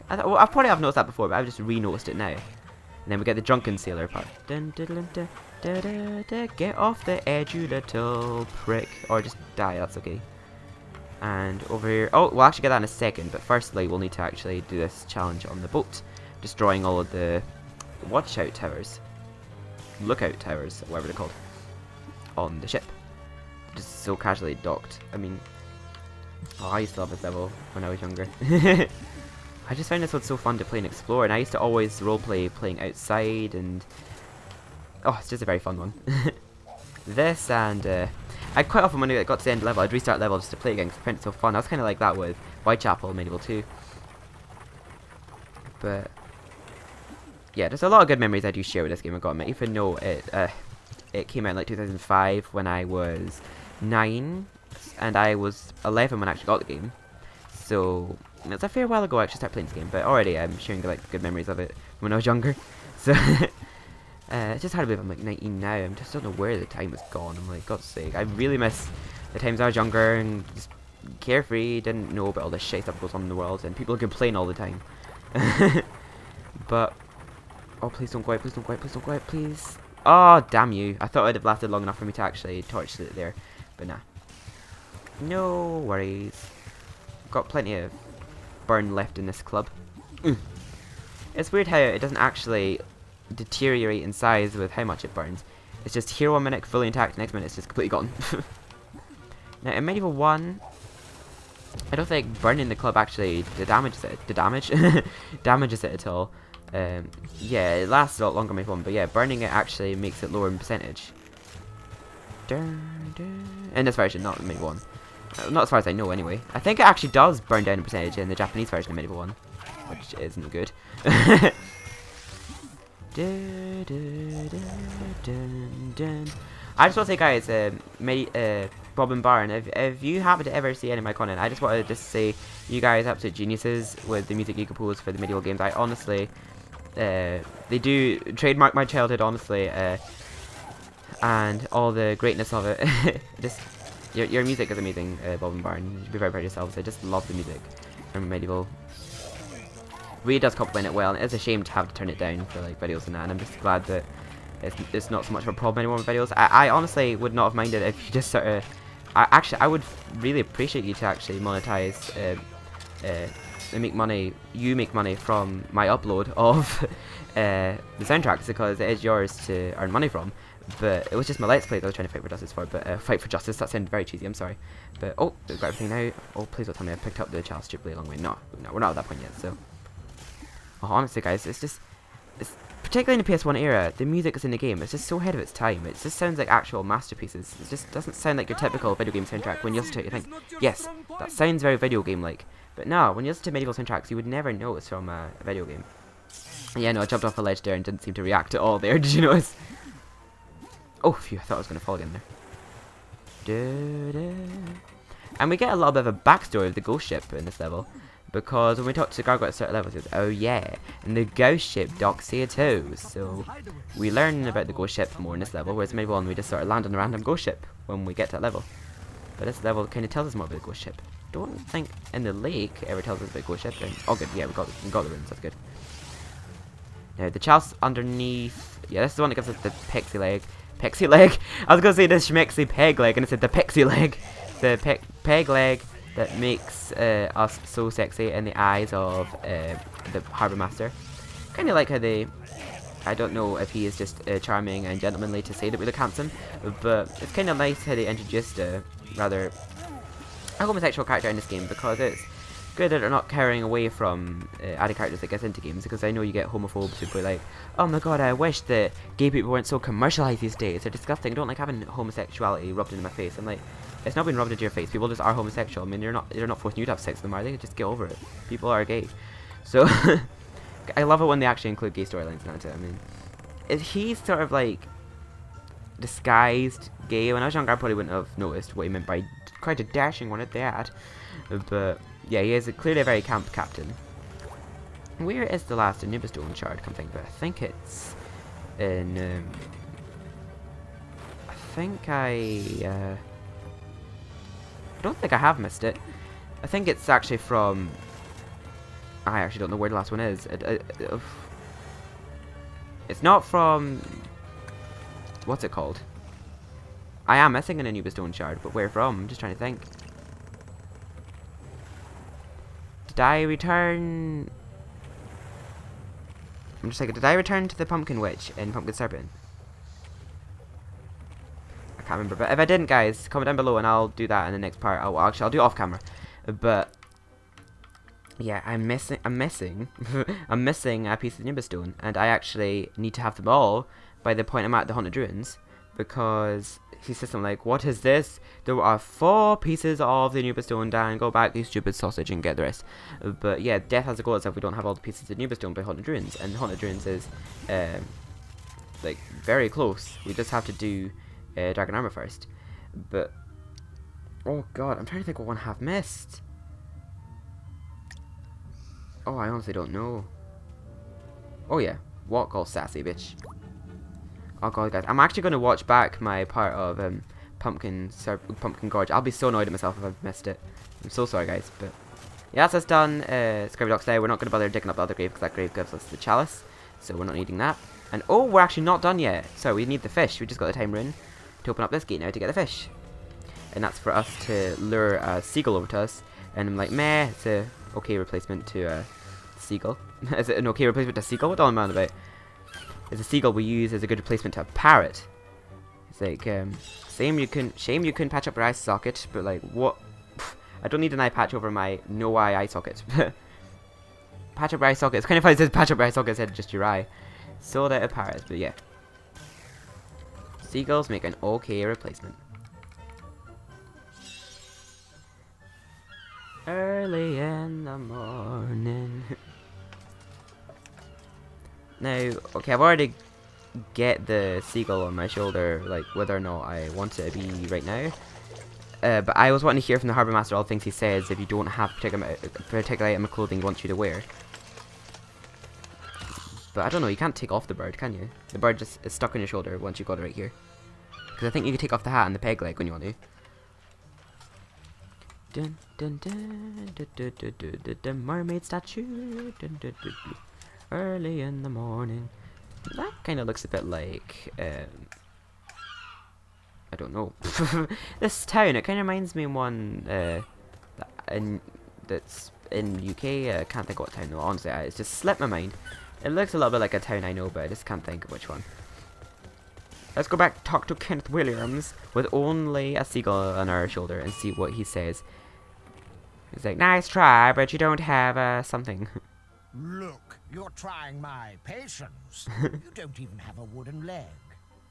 Well, I probably have noticed that before, but I've just re-noticed it now. And then we get the drunken sailor part. Get off the edge, you little prick. Or just die, that's okay. And over here... Oh, we'll actually get that in a second, but firstly we'll need to actually do this challenge on the boat. Destroying all of the watch-out towers. Lookout towers, whatever they're called. On the ship. Just so casually docked. I mean... Oh, I used to love this level when I was younger. I just found this one so fun to play and explore, and I used to always roleplay playing outside, and... Oh, it's just a very fun one. This, and I quite often when I got to the end level, I'd restart level just to play again because I found it so fun. I was kind of like that with Whitechapel and MediEvil 2. But yeah, there's a lot of good memories I do share with this game, I gotta admit, even though it came out in like 2005 when I was 9, and I was 11 when I actually got the game. So it's a fair while ago I actually started playing this game, but already I'm sharing like good memories of it when I was younger. So it's just hard to believe I'm like 19 now. I just don't know where the time has gone. I'm like, God's sake, I really miss the times I was younger and just carefree, didn't know about all this shit stuff that goes on in the world, and people complain all the time. But oh, please don't go out, please don't go out, please don't go out, please. Oh, damn you. I thought it'd have lasted long enough for me to actually torch it there, but nah. No worries. Got plenty of burn left in this club. It's weird how it doesn't actually deteriorate in size with how much it burns. It's just here 1 minute fully intact, next minute it's just completely gone. Now in MediEvil 1, I don't think burning the club actually damages it. Damages it at all. Yeah, it lasts a lot longer in MediEvil 1, but yeah, burning it actually makes it lower in percentage. In this version, not in MediEvil 1. Not as far as I know, anyway. I think it actually does burn down in percentage in the Japanese version of MediEvil 1, which isn't good. I just want to say, guys, Bob and Barn, if you happen to ever see any of my content, I just wanted to say you guys are absolute geniuses with the music you compose for the MediEvil games. I honestly, they do trademark my childhood, honestly, and all the greatness of it. Just your music is amazing, Bob and Barn. You should be very proud of yourselves. I just love the music from MediEvil. Really does complement it well, and it's a shame to have to turn it down for like videos and that, and I'm just glad that it's not so much of a problem anymore with videos. I honestly would not have minded if you just sort of... I would really appreciate you to actually monetize and make money. You make money from my upload of the soundtracks, because it is yours to earn money from. But it was just my Let's Play that I was trying to fight for justice for. But fight for justice, that sounded very cheesy, I'm sorry. But oh, we've got everything now. Oh, please don't tell me I picked up the Chalice stupidly a long way. No, we're not at that point yet. So honestly, guys, it's particularly in the PS1 era, the music is in the game. It's just so ahead of its time. It just sounds like actual masterpieces. It just doesn't sound like your typical video game soundtrack. When you listen to it, you think, yes, that sounds very video game-like. But no, when you listen to medieval soundtracks, you would never know it's from a video game. Yeah, no, I jumped off a ledge there and didn't seem to react at all there. Did you notice? Oh, phew, I thought I was going to fall again there. And we get a little bit of a backstory of the ghost ship in this level. Because when we talk to Gargoyle at certain levels, he goes, oh yeah, and the ghost ship docks here too. So we learn about the ghost ship more in this level, whereas maybe we just sort of land on a random ghost ship when we get to that level. But this level kind of tells us more about the ghost ship. Don't think in the lake ever tells us about ghost ship. And, oh good, yeah, we got the runes, that's good. Now the chalice underneath, yeah, this is the one that gives us the pixie leg. Pixie leg? I was going to say the schmexy peg leg, and it said the pixie leg. The peg leg that makes us so sexy in the eyes of the harbour master. Kind of like how they... I don't know if he is just charming and gentlemanly to say that we look handsome, but it's kind of nice how they introduced a rather a homosexual character in this game, because it's good that they're not carrying away from added characters that gets into games, because I know you get homophobes who be like, oh my god, I wish that gay people weren't so commercialized these days, they're disgusting, I don't like having homosexuality rubbed into my face. I'm like, it's not been rubbed into your face, people just are homosexual. I mean, they're not forcing you to have sex with them, are they? Just get over it. People are gay. So, I love it when they actually include gay storylines in it. I mean, he's sort of like disguised gay. When I was younger, I probably wouldn't have noticed what he meant by quite a dashing one at that. But yeah, he is clearly a very camp captain. Where is the last anubis stone shard? Come think of it. I think it's in. I don't think I have missed it. I think it's actually from... I actually don't know where the last one is. It's not from... What's it called? I am missing an anubis stone shard, but where from? I'm just trying to think. Did I return... I'm just thinking, did I return to the pumpkin witch in Pumpkin Serpent? I can't remember, but if I didn't, guys, comment down below and I'll do that in the next part. I'll do it off camera. But yeah, I'm missing I'm missing a piece of Anubis stone, and I actually need to have them all by the point I'm at the Haunted Ruins, because he says something like, what is this? There are 4 pieces of the Anubis stone, Dan, go back, you stupid sausage, and get the rest. But yeah, death has a goal itself if we don't have all the pieces of Anubis stone by Haunted Ruins, and Haunted Ruins is like very close. We just have to do Dragon Armor first. But oh god, I'm trying to think what one I have missed. Oh, I honestly don't know. Oh yeah, walk all sassy bitch. Oh god, guys, I'm actually going to watch back my part of Pumpkin Gorge. I'll be so annoyed at myself if I've missed it. I'm so sorry, guys, but yeah, that's us done. Scurvy Docks today. We're not going to bother digging up the other grave, because that grave gives us the chalice, so we're not needing that. And oh, we're actually not done yet. So we need the fish. We just got the time rune to open up this gate now to get the fish. And that's for us to lure a seagull over to us. And I'm like, meh, it's a okay replacement to a seagull. Is it an okay replacement to a seagull? What am I on about? Is a seagull we use as a good replacement to a parrot. It's like, shame you couldn't patch up your eye socket, but like, what? I don't need an eye patch over my no eye socket. Patch up your eye socket. It's kind of funny it says patch up your eye socket instead of just your eye. So that a parrot, but yeah. Seagulls make an okay replacement. Early in the morning. Now, okay, I've already get the seagull on my shoulder, like whether or not I want it to be right now. But I was wanting to hear from the harbour master all the things he says if you don't have particular item of clothing he wants you to wear. But I don't know, you can't take off the bird, can you? The bird just is stuck on your shoulder once you've got it right here. Because I think you can take off the hat and the peg leg when you want to. Dun dun dun dun dun dun dun dun dun mermaid statue. Dun dun dun dun. Early in the morning. That kind of looks a bit like, I don't know. This town, it kind of reminds me of one that's in UK. I can't think of what town though, honestly, it's just slipped my mind. It looks a little bit like a town I know, but I just can't think of which one. Let's go back, talk to Kenneth Williams with only a seagull on our shoulder and see what he says. He's like, nice try, but you don't have something. Look, you're trying my patience. You don't even have a wooden leg.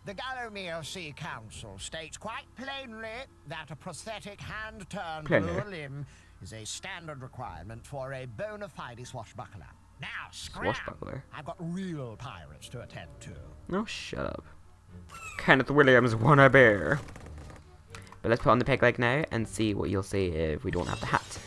The Gallowmere Sea Council states quite plainly that a prosthetic hand-turned lower limb is a standard requirement for a bona fide swashbuckler. Now, scram! Swashbuckler? I've got real pirates to attend to. No, shut up. Kenneth Williams won a bear. But let's put on the peg leg now and see what you'll say if we don't have the hat.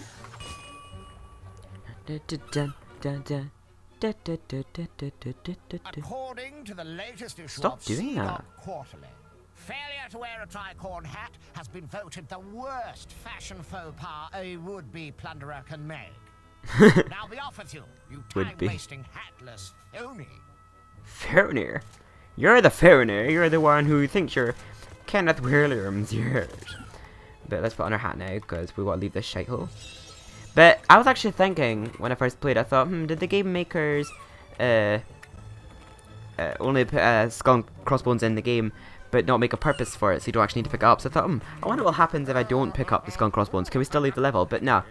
According to the latest issue Stop of doing that. Quarterly, failure to wear a tricorn hat has been voted the worst fashion faux pas a would-be plunderer can make. Now be off with you, you time-wasting hatless phony. Phony? You're the phony. You're the one who thinks you're Kenneth Williams. Yes. But let's put on our hat now because we want to leave this shithole. But I was actually thinking when I first played, I thought, did the game makers only put skull and crossbones in the game, but not make a purpose for it, so you don't actually need to pick it up? So I thought, I wonder what happens if I don't pick up the skull and crossbones. Can we still leave the level? But no.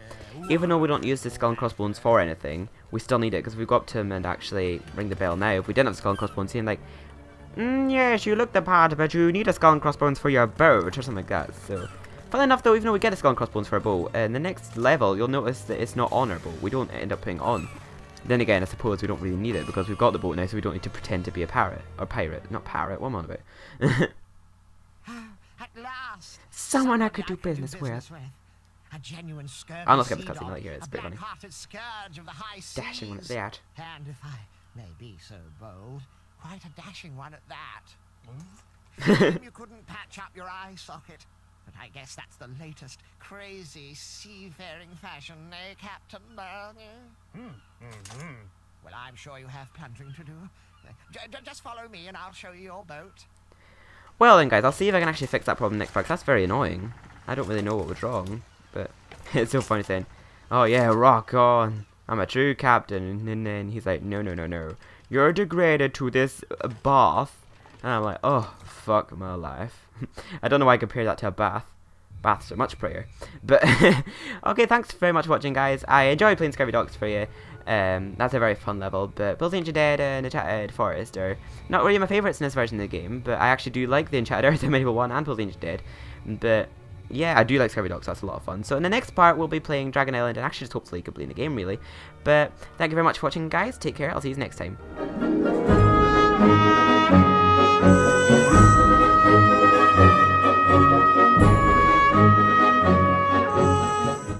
Even though we don't use the skull and crossbones for anything, we still need it because we go up to him and actually ring the bell now. If we didn't have skull and crossbones, he'd like, yes, you look the part, but you need a skull and crossbones for your boat, or something like that. So, funnily enough though, even though we get a skull and crossbones for our boat, in the next level, you'll notice that it's not on our boat. We don't end up putting it on. Then again, I suppose we don't really need it because we've got the boat now, so we don't need to pretend to be a parrot. Or pirate. Not parrot, what am I on about? At last, Someone I could do business with. A genuine scurvy I'll not skip the sea cutscene, dog, I like it, it's a bit funny. black-hearted scourge of the high seas. Dashing one at that. And if I may be so bold, quite a dashing one at that. Shame you couldn't patch up your eye socket. But I guess that's the latest crazy seafaring fashion, eh, Captain? Well, I'm sure you have plunging to do. Just follow me and I'll show you your boat. Well then guys, I'll see if I can actually fix that problem next part, 'cause that's very annoying. I don't really know what was wrong, but it's so funny saying, oh yeah, rock on, I'm a true captain, and then he's like, no, you're degraded to this bath, and I'm like, oh, fuck my life. I don't know why I compare that to a bath. Baths are much prettier. But, okay, thanks very much for watching, guys. I enjoyed playing Scurvy Docks for you. That's a very fun level, but both the Enchanted Dead and Enchanted Forest are not really my favourites in this version of the game, but I actually do like the Enchanted Earth, the MediEvil one, and both the Enchanted Dead. But yeah, I do like Scurvy Docks, that's a lot of fun. So in the next part, we'll be playing Dragon Island, and actually just hopefully completing the game, really. But thank you very much for watching, guys. Take care. I'll see you next time.